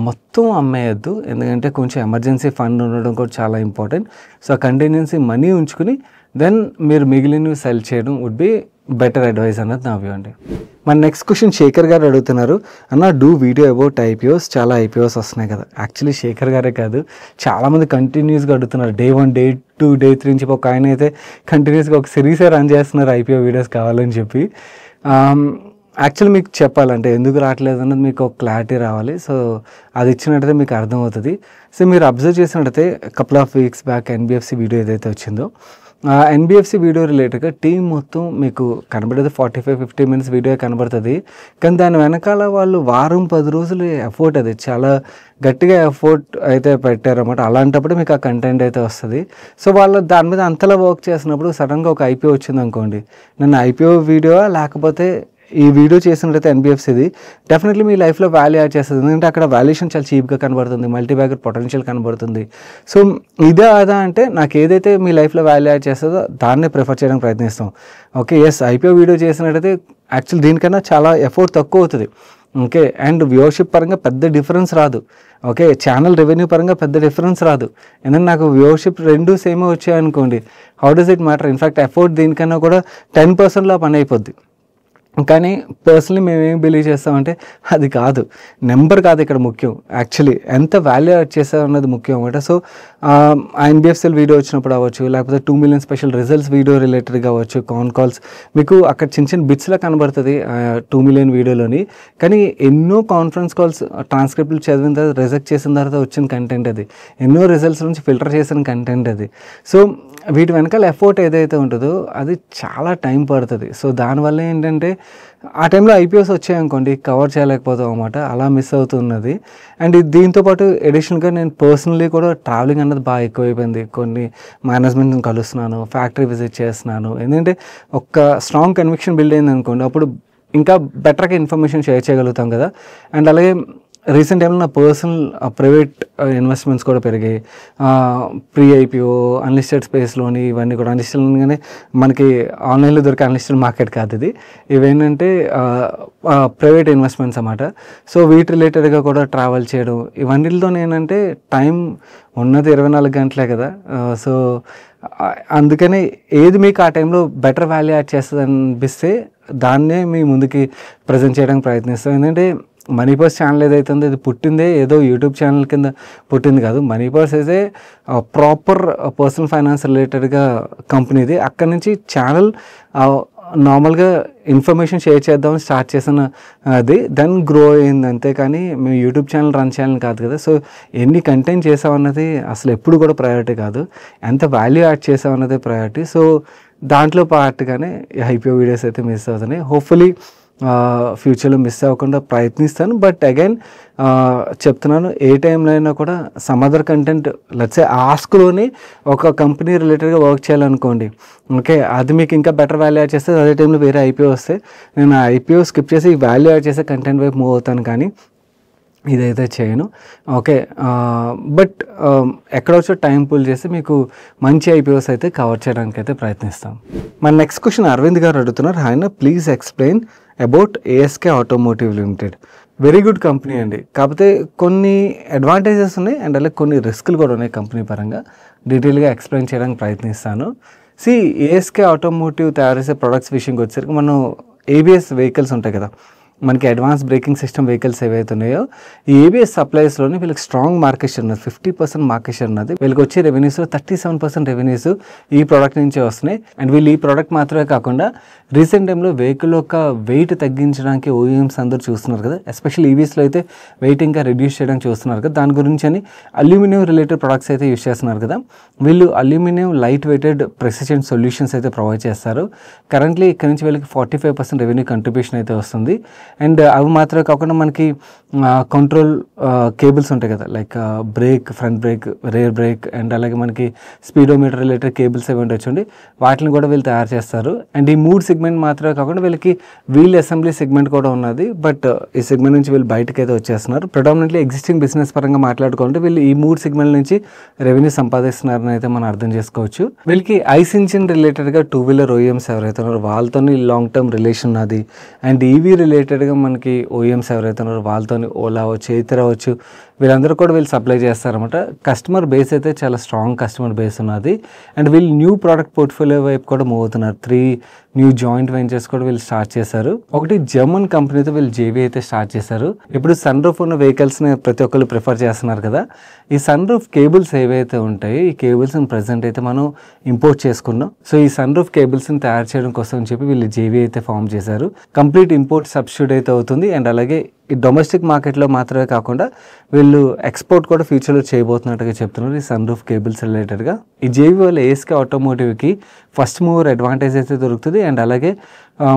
మొత్తం అమ్మేయద్దు, ఎందుకంటే కొంచెం ఎమర్జెన్సీ ఫండ్ ఉండడం కూడా చాలా ఇంపార్టెంట్. సో ఆ కంటిన్యూన్సీ మనీ ఉంచుకుని దెన్ మీరు మిగిలినవి సెల్ చేయడం వుడ్ బి బెటర్ అడ్వైస్ అన్నది నా వ్యూ అండి. మన నెక్స్ట్ క్వశ్చన్ శేఖర్ గారు అడుగుతున్నారు, అన్న డూ వీడియో అబౌట్ IPOs, చాలా IPOs వస్తున్నాయి కదా. యాక్చువల్లీ శేఖర్ గారే కాదు, చాలామంది కంటిన్యూస్గా అడుగుతున్నారు. Day 1, Day 2, Day 3 నుంచి ఒక ఆయన అయితే కంటిన్యూస్గా ఒక సిరీసే రన్ చేస్తున్నారు IPO వీడియోస్ కావాలని చెప్పి. యాక్చువల్లీ మీకు చెప్పాలంటే ఎందుకు రావట్లేదు అన్నది మీకు ఒక క్లారిటీ రావాలి. సో అది ఇచ్చినట్టయితే మీకు అర్థమవుతుంది. సో మీరు అబ్జర్వ్ చేసినట్టయితే couple of weeks back NBFC video ఏదైతే వచ్చిందో NBFC వీడియో రిలేటెడ్గా టీం మొత్తం మీకు కనబడేది 45-50 minutes వీడియో కనబడుతుంది. కానీ దాని వెనకాల వాళ్ళు వారం 10 రోజులు ఎఫర్ట్, అది చాలా గట్టిగా ఎఫర్ట్ అయితే పెట్టారన్నమాట. అలాంటప్పుడు మీకు ఆ కంటెంట్ అయితే వస్తుంది. సో వాళ్ళు దాని మీద అంతలా వర్క్ చేసినప్పుడు సడన్గా ఒక IPO వచ్చింది అనుకోండి, నన్ను IPO వీడియో లేకపోతే ఈ వీడియో చేసినట్టయితే NBFCది డెఫినెట్లీ మీ లైఫ్లో వాల్యూ యాడ్ చేస్తుంది. ఎందుకంటే అక్కడ వాల్యుయేషన్ చాలా చీప్గా కనబడుతుంది, మల్టీబ్యాగర్ పొటెన్షియల్ కనబడుతుంది. సో ఇదే అదా అంటే నాకు ఏదైతే మీ లైఫ్లో వాల్యూ యాడ్ చేస్తుందో దాన్నే ప్రిఫర్ చేయడానికి ప్రయత్నిస్తాం. ఓకే, ఎస్ IPO వీడియో చేసినట్టయితే యాక్చువల్ దీనికన్నా చాలా ఎఫర్ట్ తక్కువ అవుతుంది. ఓకే, అండ్ వ్యూవర్షిప్ పరంగా పెద్ద డిఫరెన్స్ రాదు. ఓకే, ఛానల్ రెవెన్యూ పరంగా పెద్ద డిఫరెన్స్ రాదు. ఎందుకంటే నాకు వ్యూవర్షిప్ 2 సేమే వచ్చాయనుకోండి, how does it matter? In fact effort దీనికన్నా కూడా 10%లో పని అయిపోద్ది. కానీ పర్సనలీ మేము ఏం బిలీవ్ చేస్తామంటే అది కాదు, నెంబర్ కాదు ఇక్కడ ముఖ్యం, యాక్చువల్లీ ఎంత వాల్యూ యాడ్ చేస్తాం అన్నది ముఖ్యం అన్నమాట. సో NBFCL వీడియో వచ్చినప్పుడు అవ్వచ్చు, లేకపోతే 2 million స్పెషల్ రిజల్ట్స్ వీడియో రిలేటెడ్గా అవ్వచ్చు, కాల్స్ మీకు అక్కడ చిన్న బిట్స్లా కనబడుతుంది 2 million వీడియోలోని. కానీ ఎన్నో కాన్ఫరెన్స్ కాల్స్ ట్రాన్స్క్రిప్ట్లు చదివిన తర్వాత రిజెక్ట్ చేసిన తర్వాత వచ్చిన కంటెంట్ అది, ఎన్నో రిజల్ట్స్ నుంచి ఫిల్టర్ చేసిన కంటెంట్ అది. సో వీటి వెనకాల ఎఫర్ట్ ఏదైతే ఉంటుందో అది చాలా టైం పడుతుంది. సో దానివల్ల ఏంటంటే ఆ టైంలో IPOs వచ్చాయనుకోండి కవర్ చేయలేకపోతాం అన్నమాట, అలా మిస్ అవుతున్నది. అండ్ దీంతోపాటు ఎడిషనల్గా నేను పర్సనలీ కూడా ట్రావెలింగ్ అన్నది బాగా ఎక్కువైపోయింది. కొన్ని మేనేజ్మెంట్ని కలుస్తున్నాను, ఫ్యాక్టరీ విజిట్ చేస్తున్నాను. ఎందుకంటే ఒక స్ట్రాంగ్ కన్విక్షన్ బిల్డ్ అయింది అనుకోండి, అప్పుడు ఇంకా బెటర్గా ఇన్ఫర్మేషన్ షేర్ చేయగలుగుతాం కదా. అండ్ అలాగే రీసెంట్ టైంలో నా పర్సనల్ ప్రైవేట్ ఇన్వెస్ట్మెంట్స్ కూడా పెరిగాయి. IPO అన్లిస్టెడ్ స్పేస్లోని ఇవన్నీ కూడా అన్లిస్టెడ్ అనగానే మనకి ఆన్లైన్లో దొరికే అన్లిస్టెడ్ మార్కెట్ కాదు ఇది, ఇవేంటంటే ప్రైవేట్ ఇన్వెస్ట్మెంట్స్ అన్నమాట. సో వీటి రిలేటెడ్గా కూడా ట్రావెల్ చేయడం, ఇవన్నిటితో ఏంటంటే టైం ఉన్నది 24 గంటలే కదా. సో అందుకని ఏది మీకు ఆ టైంలో బెటర్ వాల్యూ యాడ్ చేస్తుంది అనిపిస్తే దాన్నే మీ ముందుకి ప్రజెంట్ చేయడానికి ప్రయత్నిస్తాం. ఎందుకంటే మనీ పర్స్ ఛానల్ ఏదైతే ఉందో ఇది పుట్టిందే ఏదో యూట్యూబ్ ఛానల్ కింద పుట్టింది కాదు. మనీ పర్స్ అయితే ప్రాపర్ పర్సనల్ ఫైనాన్స్ రిలేటెడ్గా కంపెనీ ఇది. అక్కడి నుంచి ఛానల్ నార్మల్గా ఇన్ఫర్మేషన్ షేర్ చేద్దామని స్టార్ట్ చేసిన అది దెన్ గ్రో అయింది. అంతేకాని మేము యూట్యూబ్ ఛానల్ రన్ చేయాలని కాదు కదా. సో ఎన్ని కంటెంట్ చేసామన్నది అసలు ఎప్పుడు కూడా ప్రయారిటీ కాదు, ఎంత వాల్యూ యాడ్ చేసామన్నదే ప్రయారిటీ. సో దాంట్లో పార్ట్గానే ఐపీఓ వీడియోస్ అయితే మిస్ అవుతున్నాయి. హోప్ఫుల్లీ ఫ్యూచర్లో మిస్ అవ్వకుండా ప్రయత్నిస్తాను. బట్ అగైన్ చెప్తున్నాను, ఏ టైంలో అయినా కూడా some other content let's say ఆస్క్లోనే ఒక కంపెనీ రిలేటెడ్గా వర్క్ చేయాలనుకోండి, ఓకే, అది మీకు ఇంకా బెటర్ వాల్యూ యాడ్ చేస్తే అదే టైంలో వేరే ఐపీఓ వస్తే నేను ఆ ఐపీఓ స్కిప్ చేసి వాల్యూ యాడ్ చేసే కంటెంట్ వైపు మూవ్ అవుతాను, కానీ ఇదైతే చేయను. ఓకే, బట్ ఎక్కడొచ్చో టైం పుల్ చేసి మీకు మంచి ఐపీఓస్ అయితే కవర్ చేయడానికి అయితే ప్రయత్నిస్తాం. మన నెక్స్ట్ క్వశ్చన్ అరవింద్ గారు అడుగుతున్నారు. ఆయన please explain about ASK automotive limited. Very good company అండి, కాకపోతే కొన్ని అడ్వాంటేజెస్ ఉన్నాయి అండ్ అలాగే కొన్ని రిస్కులు కూడా ఉన్నాయి. కంపెనీ పరంగా డీటెయిల్గా ఎక్స్ప్లెయిన్ చేయడానికి ప్రయత్నిస్తాను. ఏఎస్కే ఆటోమోటివ్ తయారు చేసే ప్రొడక్ట్స్ విషయంకి వచ్చేసరికి మనం ఏబిఎస్ వెహికల్స్ ఉంటాయి కదా, మనకి అడ్వాన్స్ బ్రేకింగ్ సిస్టమ్ వెహికల్స్ ఏవైతే ఉన్నాయో ఈ ఏబిఎస్ సప్లైస్లోని వీళ్ళకి స్ట్రాంగ్ మార్కెట్ షేర్ ఉన్నది, 50% మార్కెట్ షేర్ ఉన్నది. వీళ్ళకి వచ్చే రెవెన్యూస్లో 37% రెవెన్యూస్ ఈ ప్రోడక్ట్ నుంచే వస్తున్నాయి. అండ్ వీళ్ళు ఈ ప్రోడక్ట్ మాత్రమే కాకుండా రీసెంట్ టైంలో వెహికల్ యొక్క వెయిట్ తగ్గించడానికి ఓఈఎమ్స్ అందరూ చూస్తున్నారు కదా, ఎస్పెషల్లీ ఈవీస్లో అయితే వెయిట్ ఇంకా రిడ్యూస్ చేయడానికి చూస్తున్నారు కదా, దాని గురించి అని అల్యూమినియం రిలేటెడ్ ప్రొడక్ట్స్ అయితే యూస్ చేస్తున్నారు కదా. వీళ్ళు aluminium light weighted precision solutions అయితే ప్రొవైడ్ చేస్తారు. కరెంట్లీ ఇక్కడ నుంచి వీళ్ళకి 45% రెవెన్యూ కంట్రిబ్యూషన్ అయితే వస్తుంది. అండ్ అవి మాత్రమే కాకుండా మనకి కంట్రోల్ కేబుల్స్ ఉంటాయి కదా, like break, front brake, rare break, and అలాగే మనకి స్పీడోమీటర్ రిలేటెడ్ కేబుల్స్ ఏమి ఉండొచ్చండి, వాటిని కూడా వీళ్ళు తయారు చేస్తారు. అండ్ ఈ 3 సెగ్మెంట్ మాత్రమే కాకుండా వీళ్ళకి వీల్ అసెంబ్లీ సెగ్మెంట్ కూడా ఉన్నది. బట్ ఈ సెగ్మెంట్ నుంచి వీళ్ళు బయటకు అయితే వచ్చేస్తున్నారు. ప్రొడామినెంట్లీ ఎగ్జిస్టింగ్ బిజినెస్ పరంగా మాట్లాడుకుంటే వీళ్ళు ఈ 3 సెగ్మెంట్ నుంచి రెవెన్యూ సంపాదిస్తున్నారని అయితే మనం అర్థం చేసుకోవచ్చు. వీళ్ళకి ఐస్ ఇంజిన్ రిలేటెడ్గా 2 వీలర్ ఓఈఎమ్స్ ఎవరైతే ఉన్నారో వాళ్ళతో లాంగ్ టర్మ్ రిలేషన్ ఉన్నది. అండ్ ఈవీ రిలేటెడ్గా మనకి ఓఈఎమ్స్ ఎవరైతే ఉన్నారో వాళ్ళతో ఓలా అవచ్చు, ఎయితర్ అవచ్చు, వీళ్ళందరూ కూడా వీళ్ళు సప్లై చేస్తారన్నమాట. కస్టమర్ బేస్ అయితే చాలా స్ట్రాంగ్ కస్టమర్ బేస్ ఉన్నది. అండ్ వీళ్ళు న్యూ ప్రోడక్ట్ పోర్ట్ఫోలియో వైపు కూడా మూవ్ అవుతున్నారు. 3 న్యూ జాయింట్ వెంచర్స్ కూడా వీళ్ళు స్టార్ట్ చేశారు. ఒకటి జర్మన్ కంపెనీతో వీళ్ళు జేవీ అయితే స్టార్ట్ చేశారు. ఇప్పుడు సన్ రూఫ్ ఉన్న వెహికల్స్ని ప్రతి ఒక్కరు ప్రిఫర్ చేస్తున్నారు కదా, ఈ సన్ రూఫ్ కేబుల్స్ ఏవైతే ఉంటాయో ఈ కేబుల్స్ని ప్రజెంట్ అయితే మనం ఇంపోర్ట్ చేసుకున్నాం. సో ఈ సన్ రూఫ్ కేబుల్స్ని తయారు చేయడం కోసం అని చెప్పి వీళ్ళు జేవీ అయితే ఫామ్ చేశారు. కంప్లీట్ ఇంపోర్ట్ సబ్స్టిట్యూట్ అయితే అవుతుంది. అండ్ అలాగే ఈ డొమెస్టిక్ మార్కెట్లో మాత్రమే కాకుండా వీళ్ళు ఎక్స్పోర్ట్ కూడా ఫ్యూచర్లో చేయబోతున్నట్టుగా చెప్తున్నారు ఈ సన్ రూఫ్ కేబుల్స్ రిలేటెడ్గా. ఈ జేవీ వల్ల ఏఎస్కే ఆటోమోటివ్కి ఫస్ట్ మూవర్ అడ్వాంటేజ్ అయితే దొరుకుతుంది. అండ్ అలాగే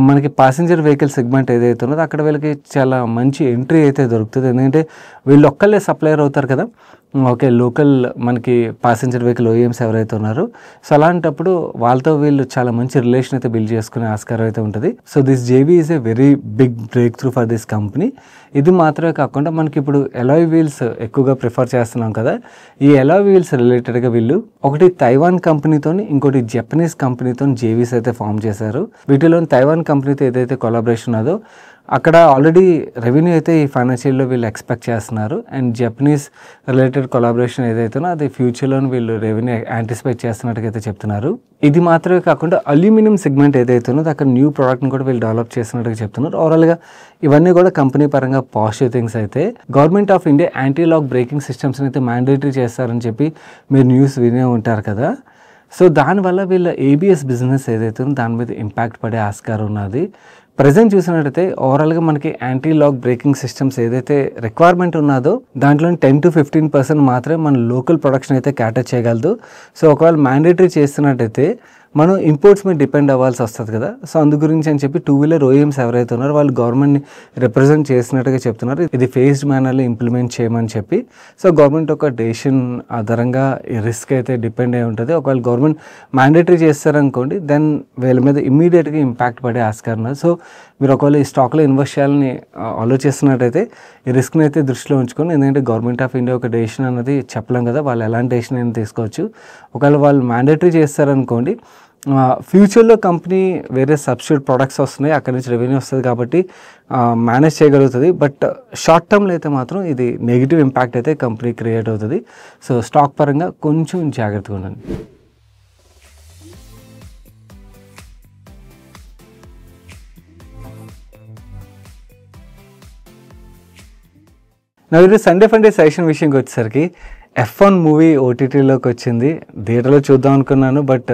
మనకి ప్యాసింజర్ వెహికల్ సెగ్మెంట్ ఏదైతే ఉన్నదో అక్కడ వీళ్ళకి చాలా మంచి ఎంట్రీ అయితే దొరుకుతుంది. ఎందుకంటే వీళ్ళు ఒక్కళ్ళే సప్లయర్ అవుతారు కదా, ఓకే, లోకల్ మనకి ప్యాసింజర్ వెహికల్ ఓఈఎమ్స్ ఎవరైతే ఉన్నారో, సో అలాంటప్పుడు వాళ్ళతో వీళ్ళు చాలా మంచి రిలేషన్ అయితే బిల్డ్ చేసుకునే ఆస్కారం అయితే ఉంటుంది. So this JV is a very big breakthrough for this company. ఇది మాత్రమే కాకుండా మనకి ఇప్పుడు అలాయ్ వీల్స్ ఎక్కువగా ప్రిఫర్ చేస్తున్నాం కదా, ఈ అలాయ్ వీల్స్ రిలేటెడ్గా వీళ్ళు ఒకటి తైవాన్ కంపెనీతోని, ఇంకోటి జపనీస్ కంపెనీతో జేవీస్ అయితే ఫామ్ చేశారు. వీటిలో తైవాన్ కంపెనీతో ఏదైతే కొలాబరేషన్ ఉన్నదో అక్కడ ఆల్రెడీ రెవెన్యూ అయితే ఈ ఫైనాన్షియల్లో వీళ్ళు ఎక్స్పెక్ట్ చేస్తున్నారు. అండ్ జపనీస్ రిలేటెడ్ కొలాబరేషన్ ఏదైతేనో అది ఫ్యూచర్లో వీళ్ళు రెవెన్యూ యాంటిసిపేట్ చేస్తున్నట్టుగా అయితే చెప్తున్నారు. ఇది మాత్రమే కాకుండా అల్యూమినియం సెగ్మెంట్ ఏదైతేనో అక్కడ న్యూ ప్రోడక్ట్ని కూడా వీళ్ళు డెవలప్ చేస్తున్నట్టుగా చెప్తున్నారు. ఓవరాల్గా ఇవన్నీ కూడా కంపెనీ పరంగా పాజిటివ్ థింగ్స్ అయితే. Government of India anti lock braking సిస్టమ్స్ని అయితే మ్యాండేటరీ చేస్తారని చెప్పి మీరు న్యూస్ వినే ఉంటారు కదా. సో దానివల్ల వీళ్ళ ఏబిఎస్ బిజినెస్ ఏదైతే దాని మీద ఇంపాక్ట్ పడే ఆస్కారం ఉన్నది. ప్రజెంట్ చూసినట్టయితే ఓవరాల్గా మనకి యాంటీ లాక్ బ్రేకింగ్ సిస్టమ్స్ ఏదైతే రిక్వైర్మెంట్ ఉన్నదో దాంట్లో 10 to 15% మాత్రమే మన లోకల్ ప్రొడక్షన్ అయితే క్యాటర్ చేయగలదు. సో ఒకవేళ మ్యాండేటరీ చేస్తున్నట్టయితే మనం ఇంపోర్ట్స్ మీద డిపెండ్ అవ్వాల్సి వస్తుంది కదా. సో అందు గురించి అని చెప్పి 2 వీలర్ ఓఈఎమ్స్ ఎవరైతే ఉన్నారో వాళ్ళు గవర్నమెంట్ని రిప్రజెంట్ చేసినట్టుగా చెప్తున్నారు. ఇది ఫేస్డ్ మేనర్లో ఇంప్లిమెంట్ చేయమని చెప్పి. సో గవర్నమెంట్ ఒక డెసిషన్ ఆధారంగా ఈ రిస్క్ అయితే డిపెండ్ అయి ఉంటుంది. ఒకవేళ గవర్నమెంట్ మ్యాండేటరీ చేస్తారనుకోండి దెన్ వీళ్ళ మీద ఇమ్మీడియట్గా ఇంపాక్ట్ పడే ఆస్కారం ఉంది. సో మీరు ఒకవేళ ఈ స్టాక్లో ఇన్వెస్ట్ చేయాలని ఆలోచిస్తున్నట్టయితే ఈ రిస్క్ని అయితే దృష్టిలో ఉంచుకొని, ఎందుకంటే గవర్నమెంట్ ఆఫ్ ఇండియా ఒక డెసిషన్ అన్నది చెప్పలేం కదా, వాళ్ళు ఎలాంటి డెసిషన్ అయినా తీసుకోవచ్చు. ఒకవేళ వాళ్ళు మ్యాండేటరీ చేస్తారనుకోండి ఫ్యూచర్లో కంపెనీ వేరే సబ్స్టిట్యూట్ ప్రొడక్ట్స్ వస్తున్నాయి, అక్కడి నుంచి రెవెన్యూ వస్తుంది కాబట్టి మేనేజ్ చేయగలుగుతుంది. బట్ షార్ట్ టర్మ్లో అయితే మాత్రం ఇది నెగిటివ్ ఇంపాక్ట్ అయితే కంపెనీ క్రియేట్ అవుతుంది. సో స్టాక్ పరంగా కొంచెం జాగ్రత్తగా ఉండండి. నా ఈరోజు సండే ఫండే సజెషన్ విషయంకి వచ్చేసరికి F1 మూవీ ఓటీటీలోకి వచ్చింది. థియేటర్లో చూద్దాం అనుకున్నాను, బట్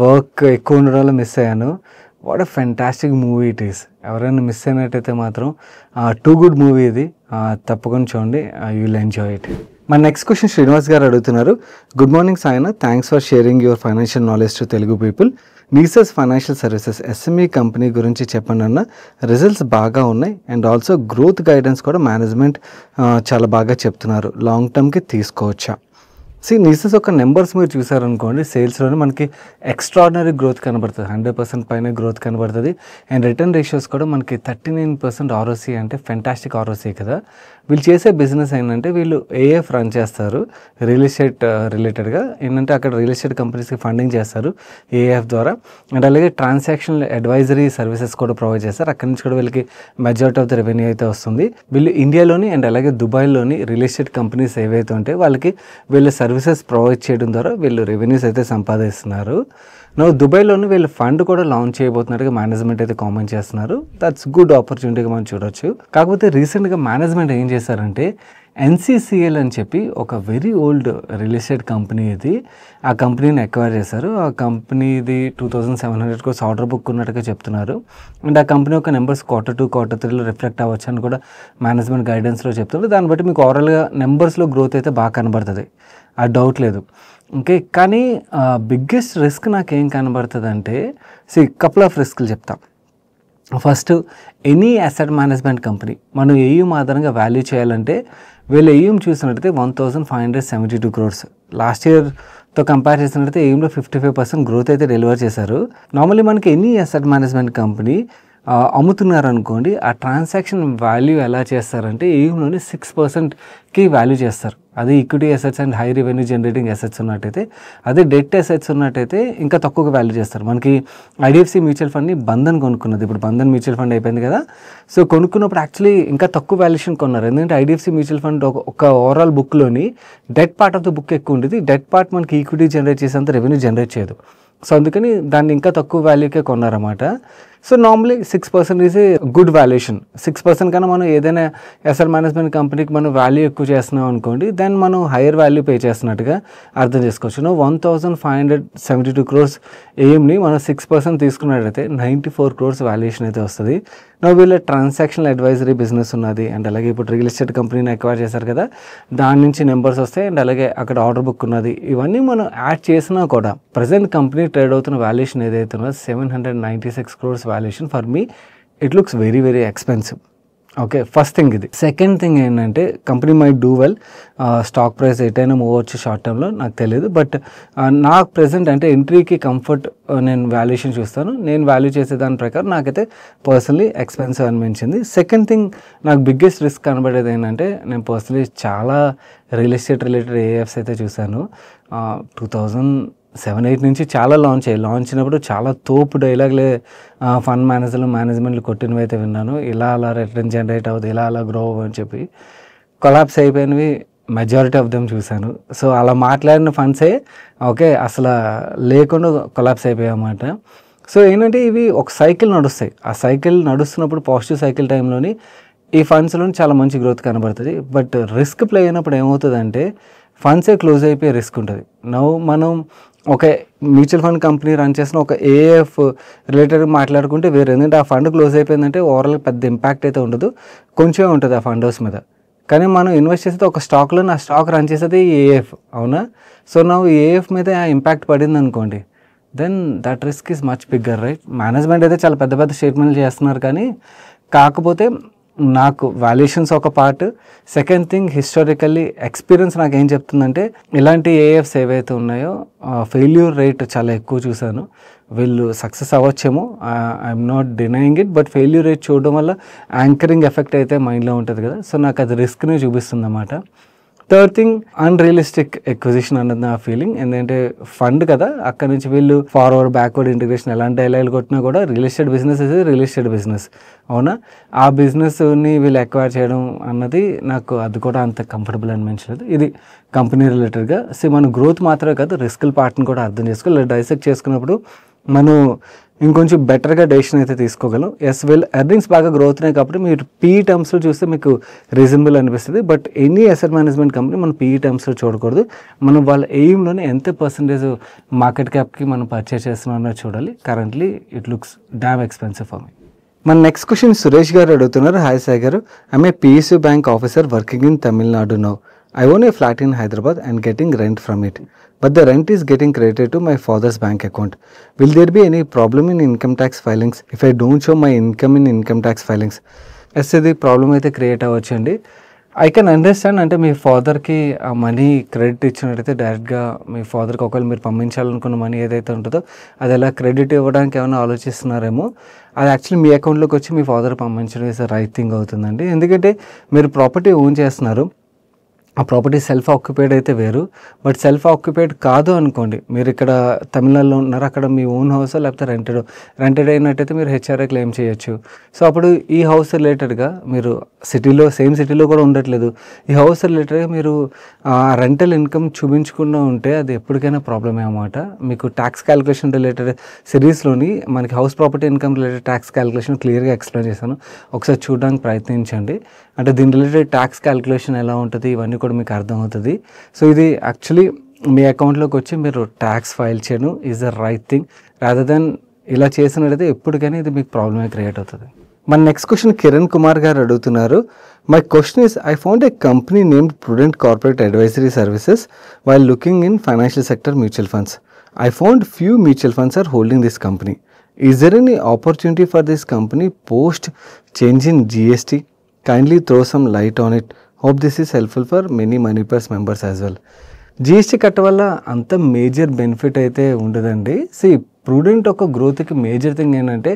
వర్క్ ఎక్కువ ఉండడం వల్ల మిస్ అయ్యాను. What a fantastic movie it is. ఎవరైనా మిస్ అయినట్టయితే మాత్రం టూ గుడ్ మూవీ ఇది, తప్పకుండా చూడండి, యూ విల్ ఎంజాయ్ ఇట్. మన నెక్స్ట్ క్వశ్చన్ శ్రీనివాస్ గారు అడుగుతున్నారు. గుడ్ మార్నింగ్ సాయన, thanks for sharing your financial knowledge to Telugu people. Nisus financial services SME company గురించి చెప్పండి అన్న. రిజల్ట్స్ బాగా ఉన్నాయి అండ్ ఆల్సో గ్రోత్ గైడెన్స్ కూడా మేనేజ్మెంట్ చాలా బాగా చెప్తున్నారు. లాంగ్ టర్మ్కి తీసుకోవచ్చా? నీసెస్ ఒక నెంబర్స్ మీరు చూసారనుకోండి, సేల్స్లోనే మనకి ఎక్స్ట్రాడినరీ గ్రోత్ కనబడుతుంది, 100% పైన గ్రోత్ కనబడుతుంది. అండ్ రిటర్న్ రేషియోస్ కూడా మనకి 39% ROC, అంటే ఫెంటాస్టిక్ ROC కదా. వీళ్ళు చేసే బిజినెస్ ఏంటంటే వీళ్ళు AF రన్ చేస్తారు, రియల్ ఎస్టేట్ రిలేటెడ్గా. ఏంటంటే అక్కడ రియల్ ఎస్టేట్ కంపెనీస్కి ఫండింగ్ చేస్తారు AF ద్వారా. అండ్ అలాగే ట్రాన్సాక్షన్ అడ్వైజరీ సర్వీసెస్ కూడా ప్రొవైడ్ చేస్తారు. అక్కడి నుంచి కూడా వీళ్ళకి మెజారిటీ ఆఫ్ ద రెవెన్యూ అయితే వస్తుంది. వీళ్ళు ఇండియాలోని అండ్ అలాగే దుబాయ్లోని రియల్ ఎస్టేట్ కంపెనీస్ ఏవైతే ఉంటాయో వాళ్ళకి వీళ్ళ సర్వీసెస్ ప్రొవైడ్ చేయడం ద్వారా వీళ్ళు రెవెన్యూస్ అయితే సంపాదిస్తున్నారు. దుబాయ్లోని వీళ్ళు ఫండ్ కూడా లాంచ్ చేయబోతున్నట్టుగా మేనేజ్మెంట్ అయితే కామెంట్ చేస్తున్నారు. దట్స్ గుడ్ ఆపర్చునిటీగా మనం చూడొచ్చు. కాకపోతే రీసెంట్గా మేనేజ్మెంట్ ఏం చేశారంటే NCCL అని చెప్పి ఒక very old real estate company ఇది, ఆ కంపెనీని ఎక్వైర్ చేశారు. ఆ కంపెనీది 2700 crores ఆర్డర్ బుక్ ఉన్నట్టుగా చెప్తున్నారు. అండ్ ఆ కంపెనీ యొక్క నెంబర్స్ Q2, Q3లో రిఫ్లెక్ట్ అవ్వచ్చు అని కూడా మేనేజ్మెంట్ గైడెన్స్లో చెప్తున్నారు. దాన్ని బట్టి మీకు ఓవరాల్గా నెంబర్స్లో గ్రోత్ అయితే బాగా కనబడుతుంది, ఆ డౌట్ లేదు. ఓకే, కానీ బిగ్గెస్ట్ రిస్క్ నాకేం కనబడుతుంది అంటే కపుల్ ఆఫ్ రిస్క్లు చెప్తా. First, any asset management company మనం AUM ఆధారంగా వాల్యూ చేయాలంటే వీళ్ళు AUM చూసినట్టయితే 1572 crores. లాస్ట్ ఇయర్తో కంపేర్ చేసినట్టయితే AUMలో 55% గ్రోత్ అయితే డెలివర్ చేశారు. నార్మల్లీ మనకి ఎనీ అసెట్ మేనేజ్మెంట్ కంపెనీ అమ్ముతున్నారు అనుకోండి, ఆ ట్రాన్సాక్షన్ వాల్యూ ఎలా చేస్తారంటే AUMలోని 6%కి వాల్యూ చేస్తారు. అది equity assets and high revenue generating assets ఉన్నట్టయితే. అదే డెట్ అసెట్స్ ఉన్నట్టయితే ఇంకా తక్కువగా వాల్యూ చేస్తారు. మనకి IDFC మ్యూచువల్ ఫండ్ని బంధన్ కొనుక్కున్నది, ఇప్పుడు బంధన్ మ్యూచువల్ ఫండ్ అయిపోయింది కదా. సో కొనుక్కున్నప్పుడు యాక్చువల్లీ ఇంకా తక్కువ వాల్యుయేషన్ కొన్నారు, ఎందుకంటే IDFC మ్యూచువల్ ఫండ్ ఒక ఓవరాల్ బుక్లోని debt part of the book ఎక్కువ ఉంటుంది. డెట్ పార్ట్ మనకి ఈక్విటీ జనరేట్ చేసేంత రెవెన్యూ జనరేట్ చేయదు. సో అందుకని దాన్ని ఇంకా తక్కువ వాల్యూకే కొన్నారన్నమాట. So normally 6% is a good valuation. 6% కన్నా మనం ఏదైనా అసెట్ మేనేజ్మెంట్ కంపెనీకి మనం వాల్యూ ఎక్కువ చేస్తున్నాం అనుకోండి, దెన్ మనం హైయర్ వాల్యూ పే చేస్తున్నట్టుగా అర్థం చేసుకోవచ్చు. 1572 crores AUMని మనం 6% తీసుకున్నట్టయితే 94 crores వాల్యుయేషన్ అయితే వస్తుంది. వీళ్ళ ట్రాన్సాక్షనల్ అడ్వైజరీ బిజినెస్ ఉన్నది, అండ్ అలాగే ఇప్పుడు రియల్ ఎస్టేట్ కంపెనీని ఎక్వైర్ చేశారు కదా, దాని నుంచి నెంబర్స్ వస్తాయి. అండ్ అలాగే అక్కడ ఆర్డర్ బుక్ ఉన్నది. ఇవన్నీ మనం యాడ్ చేసినా కూడా ప్రజెంట్ కంపెనీ ట్రేడ్ అవుతున్న వాల్యుయేషన్ ఏదైతే ఉన్నదో 796 crores valuation. For me it looks very very expensive. Okay, first thing ఇది. సెకండ్ థింగ్ ఏంటంటే company my do well, stock price ఎటైనా మూవ్ అవచ్చు షార్ట్ టర్మ్లో, నాకు తెలియదు. బట్ నాకు ప్రెసెంట్ అంటే ఎంట్రీకి కంఫర్ట్ నేను వాల్యుయేషన్ చూస్తాను. నేను వాల్యూ చేసే దాని ప్రకారం నాకైతే పర్సనలీ ఎక్స్పెన్సివ్ అనిపించింది. సెకండ్ థింగ్, నాకు బిగ్గెస్ట్ రిస్క్ కనబడేది ఏంటంటే నేను పర్సనలీ చాలా రియల్ ఎస్టేట్ రిలేటెడ్ AFs అయితే చూశాను. 2007-8 నుంచి చాలా లాంచ్ అయినప్పుడు చాలా తోపు డైలాగ్లే ఫండ్ మేనేజ్మెంట్లు కొట్టినవి అయితే విన్నాను. ఇలా అలా రిటర్న్ జనరేట్ అవుతుంది, ఇలా అలా గ్రో అని చెప్పి కొలాప్స్ అయిపోయినవి మెజారిటీ ఆఫ్ దెమ్ చూశాను. సో అలా మాట్లాడిన ఫండ్సే ఓకే అసలు లేకుండా కొలాప్స్ అయిపోయాయి అన్నమాట. సో ఏంటంటే ఇవి ఒక సైకిల్ నడుస్తాయి. ఆ సైకిల్ నడుస్తున్నప్పుడు పాజిటివ్ సైకిల్ టైంలోని ఈ ఫండ్స్లో చాలా మంచి గ్రోత్ కనబడుతుంది. బట్ రిస్క్ ప్లే అయినప్పుడు ఏమవుతుందంటే ఫండ్సే క్లోజ్ అయిపోయే రిస్క్ ఉంటుంది. మనం ఒక మ్యూచువల్ ఫండ్ కంపెనీ రన్ చేసిన ఒక AF రిలేటెడ్ మాట్లాడుకుంటే వేరే, ఎందుకంటే ఆ ఫండ్ క్లోజ్ అయిపోయిందంటే ఓవరాల్ పెద్ద ఇంపాక్ట్ అయితే ఉండదు, కొంచెమే ఉంటుంది ఆ ఫండ్ హౌస్ మీద. కానీ మనం ఇన్వెస్ట్ చేసేది ఒక స్టాక్లో, నా స్టాక్ రన్ చేసేది AF, అవునా? సో AF మీద ఆ ఇంపాక్ట్ పడింది అనుకోండి, then that risk is much bigger, right? Management అయితే చాలా పెద్ద పెద్ద స్టేట్మెంట్లు చేస్తున్నారు, కానీ కాకపోతే నాకు వాల్యుయేషన్స్ ఒక part. Second thing, historically experience నాకు ఏం చెప్తుందంటే ఇలాంటి AFs ఏవైతే ఉన్నాయో ఫెయిల్యూర్ రేట్ చాలా ఎక్కువ చూశాను. వీళ్ళు సక్సెస్ అవ్వచ్చేమో, I'm not denying it, but failure rate చూడడం వల్ల యాంకరింగ్ ఎఫెక్ట్ అయితే మైండ్లో ఉంటుంది కదా. సో నాకు అది రిస్క్ని చూపిస్తుంది అన్నమాట. థర్డ్ థింగ్, అన్రియలిస్టిక్ ఎక్విజిషన్ అన్నది నా ఫీలింగ్. ఎందుకంటే ఫండ్ కదా, అక్కడ నుంచి వీళ్ళు ఫార్వర్డ్ బ్యాక్వర్డ్ ఇంటిగ్రేషన్ ఎలాంటి డైలాగులు కొట్టినా కూడా real estate business is real estate business, అవునా? ఆ బిజినెస్ని వీళ్ళు ఎక్వైర్ చేయడం అన్నది నాకు అది కూడా అంత కంఫర్టబుల్ అనిపించలేదు. ఇది కంపెనీ రిలేటెడ్గా. సో మనం గ్రోత్ మాత్రమే కాదు రిస్క్ పార్ట్ని కూడా అర్థం చేసుకోవాలి. డైసెక్ట్ చేసుకున్నప్పుడు మనం ఇంకొంచెం బెటర్గా డెసిషన్ అయితే తీసుకోగలం. ఎస్ వెల్ ఎర్నింగ్స్ బాగా గ్రో అవుతున్నాయి కాబట్టి మీరు పీఈ టర్మ్స్లో చూస్తే మీకు రీజనబుల్ అనిపిస్తుంది. But any asset management company మనం పీఈ టర్మ్స్లో చూడకూడదు. మనం వాళ్ళ ఎయిమ్లోనే ఎంత పర్సంటేజ్ మార్కెట్ క్యాప్కి మనం పర్చేస్ చేస్తున్నామో చూడాలి. Currently it looks damn expensive for me. మన నెక్స్ట్ క్వశ్చన్ సురేష్ గారు అడుగుతున్నారు. Hi Sai garu, I'm a PSU bank officer working in Tamil Nadu now. I own a flat in Hyderabad and getting rent from it, but the rent is getting credited to my father's bank account. Will there be any problem in income tax filings if I don't show my income in income tax filings? Yes, ఇది ప్రాబ్లం అయితే క్రియేట్ అవ్వచ్చండి. I can understand. అంటే మీ ఫాదర్కి ఆ మనీ క్రెడిట్ ఇచ్చినట్టయితే డైరెక్ట్గా మీ ఫాదర్కి ఒకవేళ మీరు పంపించాలనుకున్న మనీ ఏదైతే ఉంటుందో అది ఎలా క్రెడిట్ ఇవ్వడానికి ఏమైనా ఆలోచిస్తున్నారేమో. అది యాక్చువల్లీ మీ అకౌంట్లోకి వచ్చి మీ ఫాదర్ పంపించడం ఇస్ రైట్ థింగ్ అవుతుందండి. ఎందుకంటే మీరు ప్రాపర్టీ ఓన్ చేస్తున్నారు. ఆ ప్రాపర్టీ సెల్ఫ్ ఆక్యుపైడ్ అయితే వేరు, బట్ సెల్ఫ్ ఆక్యుపైడ్ కాదు అనుకోండి, మీరు ఇక్కడ తమిళనాడులో ఉన్నారు, అక్కడ మీ ఓన్ హౌస్ లేకపోతే రెంటెడ్ అయినట్టయితే మీరు హెచ్ఆర్ఏ క్లెయిమ్ చేయొచ్చు. సో అప్పుడు ఈ హౌస్ రిలేటెడ్గా మీరు సేమ్ సిటీలో కూడా ఉండట్లేదు, ఈ హౌస్ రిలేటెడ్గా మీరు రెంటల్ ఇన్కమ్ చూపించకుండా ఉంటే అది ఎప్పటికైనా ప్రాబ్లమే అన్నమాట. మీకు ట్యాక్స్ క్యాలిక్యులేషన్ రిలేటెడ్ సిరీస్లోని మనకి house property income related tax calculation క్లియర్గా ఎక్స్ప్లెయిన్ చేశాను, ఒకసారి చూడడానికి ప్రయత్నించండి. అంటే దీని రిలేటెడ్ ట్యాక్స్ క్యాలిక్యులేషన్ ఎలా ఉంటుంది ఇవన్నీ కూడా మీకు అర్థమవుతుంది. సో ఇది యాక్చువల్లీ మీ అకౌంట్లోకి వచ్చి మీరు ట్యాక్స్ ఫైల్ చేయడం is the right thing, rather than ఇలా చేసినట్టయితే ఎప్పటికైనా ఇది మీకు ప్రాబ్లమే క్రియేట్ అవుతుంది. మన నెక్స్ట్ క్వశ్చన్ కిరణ్ కుమార్ గారు అడుగుతున్నారు. My question is, I found a company named Prudent Corporate Advisory Services while looking in financial sector mutual funds. I found few mutual funds are holding this company. Is there any opportunity for this company post change in GST? Kindly throw some light on it. Hope this is helpful for many MoneyPurse members as well. GST cut వల్ల అంత మేజర్ బెనిఫిట్ అయితే ఉండదండి. ప్రూడెంట్ ఒక గ్రోత్కి మేజర్ థింగ్ ఏంటంటే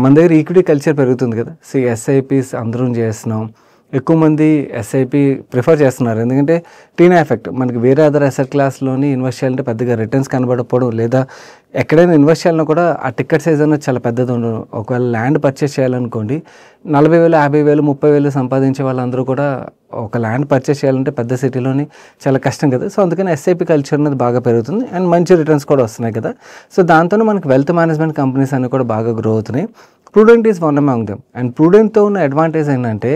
మన దగ్గర ఈక్విటీ కల్చర్ పెరుగుతుంది కదా. SIPs అందరం చేస్తున్నాం, ఎక్కువ మంది SIP ప్రిఫర్ చేస్తున్నారు. ఎందుకంటే టీనా ఎఫెక్ట్, మనకి వేరే అదర్ అసెట్ క్లాస్లోని ఇన్వెస్ట్ చేయాలంటే పెద్దగా రిటర్న్స్ కనబడకపోవడం, లేదా ఎక్కడైనా ఇన్వెస్ట్ చేయాలన్నా కూడా ఆ టికెట్ సైజ్ అనేది చాలా పెద్దది ఉండదు. ఒకవేళ ల్యాండ్ పర్చేస్ చేయాలనుకోండి, 40,000, 50,000, 30,000 సంపాదించే వాళ్ళందరూ కూడా ఒక ల్యాండ్ పర్చేస్ చేయాలంటే పెద్ద సిటీలోని చాలా కష్టం కదా. సో అందుకని SIP కల్చర్ అనేది బాగా పెరుగుతుంది అండ్ మంచి రిటర్న్స్ కూడా వస్తున్నాయి కదా. సో దాంతోనే మనకి వెల్త్ మేనేజ్మెంట్ కంపెనీస్ అన్నీ కూడా బాగా గ్రో అవుతున్నాయి. Prudent is one among them. And ప్రూడెంట్తో ఉన్న అడ్వాంటేజ్ ఏంటంటే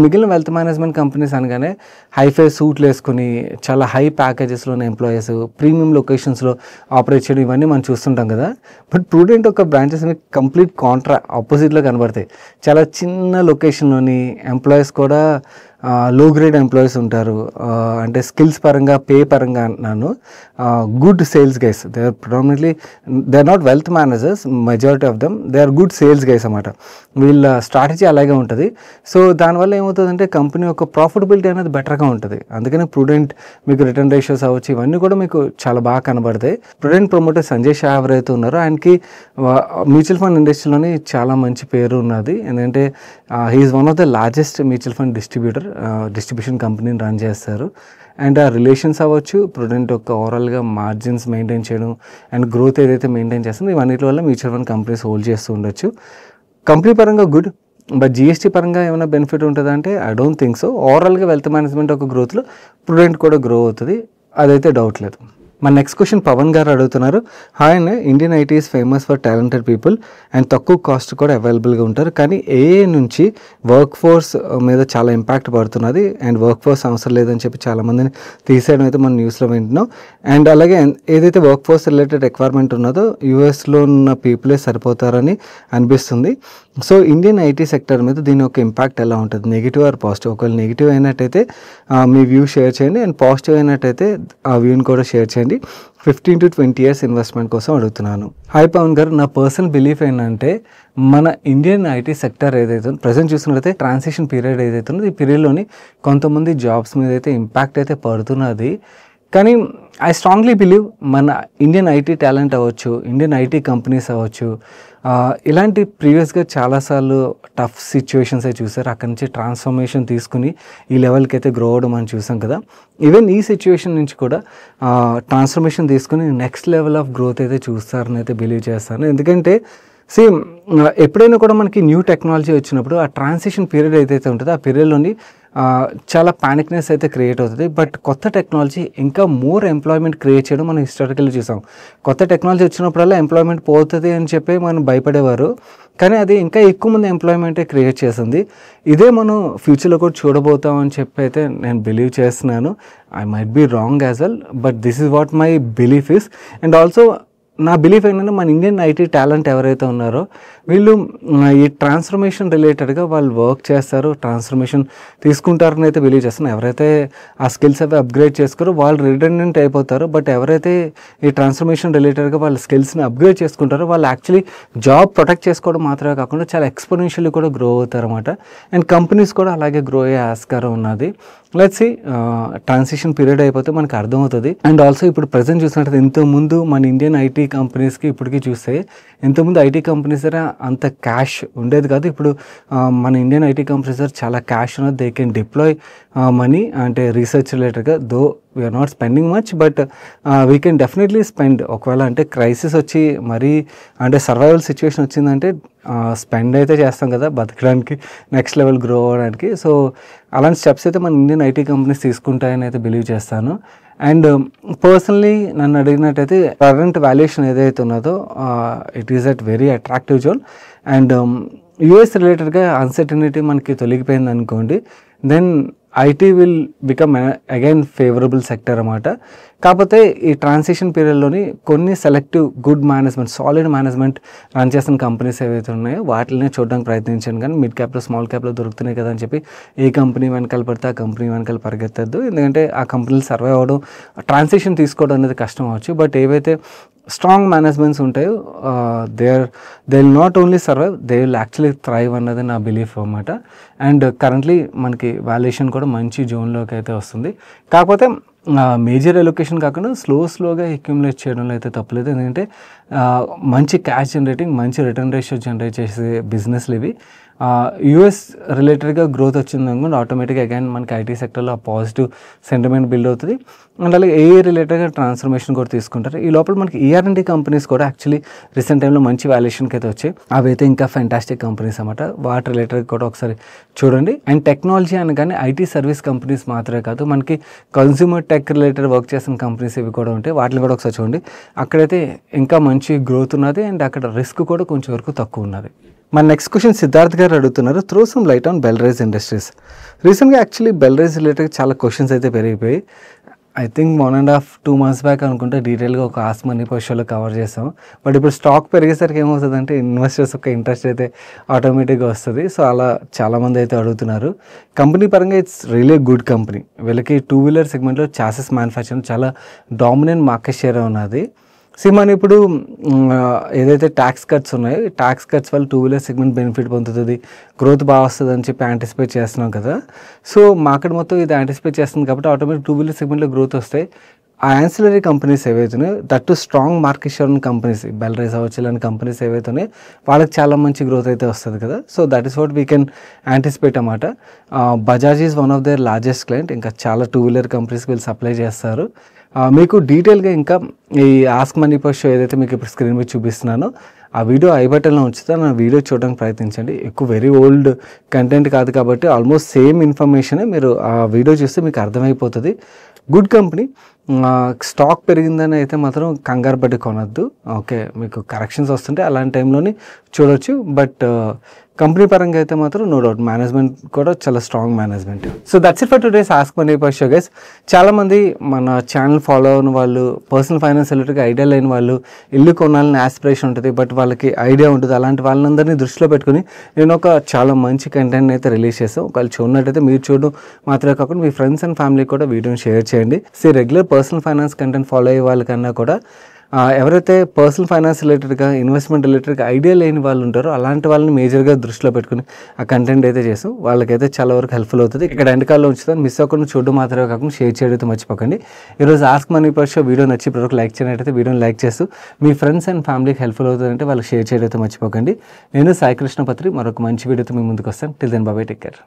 మిగిలిన వెల్త్ మేనేజ్మెంట్ కంపెనీస్ అనగానే హైఫై సూట్లు వేసుకుని చాలా హై ప్యాకేజెస్లోని ఎంప్లాయీస్ ప్రీమియం లొకేషన్స్లో ఆపరేట్ చేయడం ఇవన్నీ మనం చూస్తుంటాం కదా. బట్ ప్రూడెంట్ ఒక బ్రాంచెస్ కంప్లీట్ ఆపోజిట్లో కనబడతాయి. చాలా చిన్న లొకేషన్లోని ఎంప్లాయీస్ కూడా లో గ్రేడ్ ఎంప్లాయీస్ ఉంటారు. అంటే స్కిల్స్ పరంగా, పే పరంగా అన్నాను, good sales guys. They are predominantly, they are not wealth managers, majority of them they are good sales guys అన్నమాట. వీళ్ళ స్ట్రాటజీ అలాగే ఉంటుంది. సో దానివల్ల ఏమవుతుందంటే కంపెనీ యొక్క ప్రాఫిటబిలిటీ అనేది బెటర్గా ఉంటుంది. అందుకని ప్రూడెంట్ మీకు రిటర్న్ రేషియోస్ అవ్వచ్చు, ఇవన్నీ కూడా మీకు చాలా బాగా కనబడతాయి. ప్రూడెంట్ ప్రమోటర్ సంజయ్ షా ఎవరైతే ఉన్నారో ఆయనకి మ్యూచువల్ ఫండ్ ఇండస్ట్రీలోని చాలా మంచి పేరు ఉన్నది. ఎందుకంటే he's one of the largest mutual fund distribution కంపెనీని రన్ చేస్తారు. అండ్ ఆ రిలేషన్స్ అవ్వచ్చు, ప్రూడెంట్ యొక్క ఓవరాల్గా మార్జిన్స్ మెయింటైన్ చేయడం అండ్ గ్రోత్ ఏదైతే మెయింటైన్ చేస్తుందో ఇవన్నిటి వల్ల మ్యూచువల్ ఫండ్ కంపెనీస్ హోల్డ్ చేస్తూ ఉండొచ్చు. కంపెనీ పరంగా గుడ్, బట్ GST పరంగా ఏమైనా బెనిఫిట్ ఉంటుందంటే ఐ డోంట్ థింక్ సో. ఓవరాల్గా వెల్త్ మేనేజ్మెంట్ ఒక గ్రోత్లో ప్రూడెంట్ కూడా గ్రో అవుతుంది, అదైతే డౌట్ లేదు. మన నెక్స్ట్ క్వశ్చన్ పవన్ గారు అడుగుతున్నారు. Hi and Indian IT is famous for talented people and తక్కువ కాస్ట్ కూడా అవైలబుల్గా ఉంటారు. కానీ AI నుంచి వర్క్ ఫోర్స్ మీద చాలా ఇంపాక్ట్ పడుతున్నది అండ్ వర్క్ ఫోర్స్ అవసరం లేదని చెప్పి చాలామందిని తీసేయడం అయితే మనం న్యూస్లో వింటున్నాం. అండ్ అలాగే ఏదైతే వర్క్ ఫోర్స్ రిలేటెడ్ రిక్వైర్మెంట్ ఉన్నదో USలో ఉన్న పీపులే సరిపోతారని అనిపిస్తుంది. సో ఇండియన్ IT సెక్టర్ మీద దీని యొక్క ఇంపాక్ట్ ఎలా ఉంటుంది, నెగిటివ్ ఆర్ పాజిటివ్? ఒకవేళ నెగిటివ్ అయినట్టయితే మీ వ్యూ షేర్ చేయండి, అండ్ పాజిటివ్ అయినట్టయితే ఆ వ్యూని కూడా షేర్ చేయండి. 15 to 20 years ఇన్వెస్ట్మెంట్ కోసం అడుగుతున్నాను. హాయ్ పవన్ గారు, నా పర్సనల్ బిలీఫ్ ఏంటంటే మన ఇండియన్ IT సెక్టర్ ఏదైతే ప్రజెంట్ చూసినట్లయితే ట్రాన్సిషన్ పీరియడ్ ఏదైతే ఉందో ఈ పీరియడ్లోని కొంతమంది జాబ్స్ మీద అయితే ఇంపాక్ట్ అయితే పడుతున్నది. కానీ ఐ స్ట్రాంగ్లీ బిలీవ్ మన ఇండియన్ IT టాలెంట్ అవ్వచ్చు, ఇండియన్ IT కంపెనీస్ అవ్వచ్చు, ఇలాంటి ప్రీవియస్గా చాలాసార్లు టఫ్ సిచ్యువేషన్స్ అయితే చూసారు. అక్కడి నుంచి ట్రాన్స్ఫర్మేషన్ తీసుకుని ఈ లెవెల్కి అయితే గ్రో అవ్వడం అని చూసాం కదా. ఈవెన్ ఈ సిచ్యువేషన్ నుంచి కూడా ట్రాన్స్ఫర్మేషన్ తీసుకుని నెక్స్ట్ లెవెల్ ఆఫ్ గ్రోత్ అయితే చూస్తారని అయితే బిలీవ్ చేస్తాను. ఎందుకంటే ఎప్పుడైనా కూడా మనకి న్యూ టెక్నాలజీ వచ్చినప్పుడు ఆ ట్రాన్సిషన్ పీరియడ్ ఏదైతే ఉంటుందో ఆ పీరియడ్లోని చాలా పానిక్నెస్ అయితే క్రియేట్ అవుతుంది. బట్ కొత్త టెక్నాలజీ ఇంకా మోర్ ఎంప్లాయ్మెంట్ క్రియేట్ చేయడం మనం హిస్టారికల్లీ చూసాం. కొత్త టెక్నాలజీ వచ్చినప్పుడల్లా ఎంప్లాయ్మెంట్ పోతుంది అని చెప్పి మనం భయపడేవారు, కానీ అది ఇంకా ఎక్కువ మంది ఎంప్లాయ్మెంటే క్రియేట్ చేస్తుంది. ఇదే మనం ఫ్యూచర్లో కూడా చూడబోతాం అని చెప్పి అయితే నేను బిలీవ్ చేస్తున్నాను. I might be wrong as well, but this is what my belief is. And also నా బిలీఫ్ ఏంటంటే మన ఇండియన్ ఐటీ టాలెంట్ ఎవరైతే ఉన్నారో వీళ్ళు ఈ ట్రాన్స్ఫర్మేషన్ రిలేటెడ్గా వాళ్ళు వర్క్ చేస్తారు, ట్రాన్స్ఫర్మేషన్ తీసుకుంటారని అయితే బిలీవ్ చేస్తాను. ఎవరైతే ఆ స్కిల్స్ అవి అప్గ్రేడ్ చేసుకోరో వాళ్ళు రిడెండెంట్ అయిపోతారు. బట్ ఎవరైతే ఈ ట్రాన్స్ఫర్మేషన్ రిలేటెడ్గా వాళ్ళ స్కిల్స్ని అప్గ్రేడ్ చేసుకుంటారో వాళ్ళు యాక్చువల్లీ జాబ్ ప్రొటెక్ట్ చేసుకోవడం మాత్రమే కాకుండా చాలా ఎక్స్పోనెన్షియల్లీ కూడా గ్రో అవుతారు అనమాట. అండ్ కంపెనీస్ కూడా అలాగే గ్రో అయ్యే ఆస్కారం ఉన్నది. లెట్స్ సీ, ట్రాన్సిషన్ పీరియడ్ అయిపోతే మనకు అర్థమవుతుంది. అండ్ ఆల్సో ఇప్పుడు ప్రజెంట్ చూసినట్టు ఇంతకుముందు మన ఇండియన్ ఐటీ కంపెనీస్కి ఇప్పటికీ చూస్తే ఇంతకుముందు ఐటీ కంపెనీస్ దగ్గర అంత క్యాష్ ఉండేది కాదు. ఇప్పుడు మన ఇండియన్ ఐటీ కంపెనీస్ దగ్గర చాలా క్యాష్ ఉన్నది. దే కెన్ డిప్లాయ్ మనీ అంటే రీసెర్చ్ రిలేటెడ్గా. Though we are not spending much, but we can definitely spend. ఒకవేళ అంటే క్రైసిస్ వచ్చి మరీ అంటే సర్వైవల్ సిచ్యువేషన్ వచ్చిందంటే స్పెండ్ అయితే చేస్తాం కదా బతకడానికి, నెక్స్ట్ లెవెల్ గ్రో అవ్వడానికి. సో అలాంటి స్టెప్స్ అయితే మన ఇండియన్ ఐటీ కంపెనీస్ తీసుకుంటాయని అయితే బిలీవ్ చేస్తాను. అండ్ పర్సనలీ నన్ను అడిగినట్టయితే కరెంట్ వాల్యుయేషన్ ఏదైతే ఉన్నదో it is at very attractive zone. And US రిలేటెడ్గా అన్సర్టనిటీ మనకి తొలగిపోయింది అనుకోండి, then IT will become again favourable sector అన్నమాట. కాకపోతే ఈ ట్రాన్సిషన్ పీరియడ్లోని కొన్ని selective good management, solid management run చేసిన కంపెనీస్ ఏవైతే ఉన్నాయో వాటిని చూడడానికి ప్రయత్నించాను. కానీ మిడ్ క్యాప్లో స్మాల్ క్యాప్లో దొరుకుతున్నాయి కదా అని చెప్పి ఏ కంపెనీ వెనకాల పడితే ఆ కంపెనీ వెనకాల పరిగెత్తద్దు. ఎందుకంటే ఆ కంపెనీలు సర్వైవ్ అవ్వడం, ట్రాన్సిషన్ తీసుకోవడం అనేది కష్టం అవ్వచ్చు. బట్ ఏవైతే స్ట్రాంగ్ మేనేజ్మెంట్స్ ఉంటాయో they will not only survive, they will actually thrive అన్నది నా బిలీఫ్ అన్నమాట. అండ్ కరెంట్లీ మనకి వాల్యుయేషన్ కూడా మంచి జోన్లోకి అయితే వస్తుంది. కాకపోతే మేజర్ ఎలొకేషన్ కాకుండా స్లోగా అక్యుములేట్ చేయడంలో అయితే తప్పలేదు. ఎందుకంటే మంచి క్యాష్ జనరేటింగ్, మంచి రిటర్న్ రేషియో జనరేట్ చేసే బిజినెస్లు ఇవి. యూఎస్ రిలేటెడ్గా గ్రోత్ వచ్చింది అనుకోండి, ఆటోమేటిక్గా అగైన్ మనకి ఐటీ సెక్టర్లో పాజిటివ్ సెంటిమెంట్ బిల్డ్ అవుతుంది. అండ్ అలాగే ఏఐ రిలేటెడ్గా ట్రాన్స్ఫర్మేషన్ కూడా తీసుకుంటారు. ఈ లోపల మనకి ఈఆర్ఎండి కంపెనీస్ కూడా యాక్చువల్లీ రీసెంట్ టైంలో మంచి వాల్యుయేషన్కి అయితే వచ్చాయి. అవి అయితే ఇంకా ఫ్యాంటాస్టిక్ కంపెనీస్ అన్నమాట. వాటి రిలేటెడ్ కూడా ఒకసారి చూడండి. అండ్ టెక్నాలజీ అనగానే ఐటీ సర్వీస్ కంపెనీస్ మాత్రమే కాదు, మనకి కన్స్యూమర్ టెక్ రిలేటెడ్ వర్క్ చేసిన కంపెనీస్ ఇవి కూడా ఉంటాయి. వాటిని కూడా ఒకసారి చూడండి. అక్కడైతే ఇంకా మంచి గ్రోత్ ఉన్నది అండ్ అక్కడ రిస్క్ కూడా కొంచెం వరకు తక్కువ ఉన్నది. మన నెక్స్ట్ క్వశ్చన్ సిద్ధార్థ్ గారు అడుగుతున్నారు, throw some light on Belrise Industries. రీసెంట్గా యాక్చువల్లీ బెల్రైజ్ రిలేటెడ్ చాలా క్వశ్చన్స్ అయితే పెరిగిపోయి, ఐ థింక్ 1.5-2 months బ్యాక్ అనుకుంటే డీటెయిల్గా ఒక ఆస్క్ మనీ షోలో కవర్ చేస్తాం. బట్ ఇప్పుడు స్టాక్ పెరిగేసరికి ఏమవుతుందంటే ఇన్వెస్టర్స్ యొక్క ఇంట్రెస్ట్ అయితే ఆటోమేటిక్గా వస్తుంది. సో అలా చాలామంది అయితే అడుగుతున్నారు. కంపెనీ పరంగా ఇట్స్ రియలీ గుడ్ కంపెనీ. వీళ్ళకి 2-wheeler సెగ్మెంట్లో చాసెస్ మ్యానుఫ్యాక్చరింగ్ చాలా డామినెంట్ మార్కెట్ షేర్ ఉన్నది. మన ఇప్పుడు ఏదైతే ట్యాక్స్ కట్స్ ఉన్నాయో ఈ ట్యాక్స్ కట్స్ వల్ల 2-wheeler సెగ్మెంట్ బెనిఫిట్ పొందుతుంది, గ్రోత్ బాగా వస్తుంది అని చెప్పి యాంటిసిపేట్ చేస్తున్నాం కదా. సో మార్కెట్ మొత్తం ఇది యాంటిసిపేట్ చేస్తుంది కాబట్టి ఆటోమేటిక్ 2-wheeler సెగ్మెంట్లో గ్రోత్ వస్తాయి. ఆ యాన్సిలరీ కంపెనీస్ ఏవైతున్నాయో that to strong market share ఉన్న కంపెనీస్, బెల్రైజ్ అవ్వచ్చు ఇలాంటి కంపెనీస్ ఏవైతున్నాయో వాళ్ళకి చాలా మంచి గ్రోత్ అయితే వస్తుంది కదా. So that is what we can anticipate అన్నమాట. Bajaj is one of their largest client. ఇంకా చాలా 2-wheeler కంపెనీస్కి వీళ్ళు సప్లై చేస్తారు. మీకు డీటెయిల్గా ఇంకా ఈ ఆస్క్ మనీ షో ఏదైతే మీకు ఇప్పుడు స్క్రీన్ మీద చూపిస్తున్నానో ఆ వీడియో ఐ బటన్లో ఉంచుతాను. ఆ వీడియో చూడడానికి ప్రయత్నించండి. ఎక్కువ వెరీ ఓల్డ్ కంటెంట్ కాదు కాబట్టి ఆల్మోస్ట్ సేమ్ ఇన్ఫర్మేషనే మీరు ఆ వీడియో చూస్తే మీకు అర్థమైపోతుంది. Good company. స్టాక్ పెరిగిందని అయితే మాత్రం కంగారు పట్టి కొనద్దు. ఓకే, మీకు కరెక్షన్స్ వస్తుంటే అలాంటి టైంలోని చూడొచ్చు. బట్ కంపెనీ పరంగా అయితే మాత్రం నో డౌట్ మేనేజ్మెంట్ కూడా చాలా strong management. So that's it for today's ask money show guys. చాలామంది మన ఛానల్ ఫాలో అయిన వాళ్ళు, పర్సనల్ ఫైనాన్స్ రిలేటెడ్గా ఐడియా లేని వాళ్ళు, ఇల్లు కొనాలని ఆస్పిరేషన్ ఉంటుంది బట్ వాళ్ళకి ఐడియా ఉంటుంది. అలాంటి వాళ్ళందరినీ దృష్టిలో పెట్టుకుని నేను ఒక చాలా మంచి కంటెంట్ అయితే రిలీజ్ చేస్తాను. ఒకవేళ చూడనట్టయితే మీరు చూడడం మాత్రమే కాకుండా మీ ఫ్రెండ్స్ అండ్ ఫ్యామిలీకి కూడా వీడియోని షేర్ చేయండి. Regular personal finance content follow అయ్యే వాళ్ళకన్నా కూడా ఎవరైతే పర్సనల్ ఫైనాన్స్ రిలేటెడ్గా, ఇన్వెస్ట్మెంట్ రిలేటెడ్గా ఐడియా లేని వాళ్ళు ఉంటారో అలాంటి వాళ్ళని మేజర్గా దృష్టిలో పెట్టుకుని ఆ కంటెంట్ అయితే చేస్తాం. వాళ్ళకైతే చాలా వరకు హెల్ప్ఫుల్ అవుతుంది. ఇక్కడ ఎండ్ కాల్లో ఉంచుతాను. మిస్ అవ్వకుండా చూడడం మాత్రమే కాకుండా షేర్ చేయడం అయితే మర్చిపోకండి. ఈరోజు ఆస్క్ మనీ షో వీడియో నచ్చి ప్రతి లైక్ చేయనట్టయితే వీడియోని లైక్ చేస్తూ మీ ఫ్రెండ్స్ అండ్ ఫ్యామిలీకి హెల్ప్ఫుల్ అవుతుందంటే వాళ్ళకి షేర్ చేయడం అయితే మర్చిపోకండి. నేను సాయి కృష్ణ పత్రి మరొక మంచి వీడియోతో మీ ముందుకు వస్తాను. Till then bye, take care.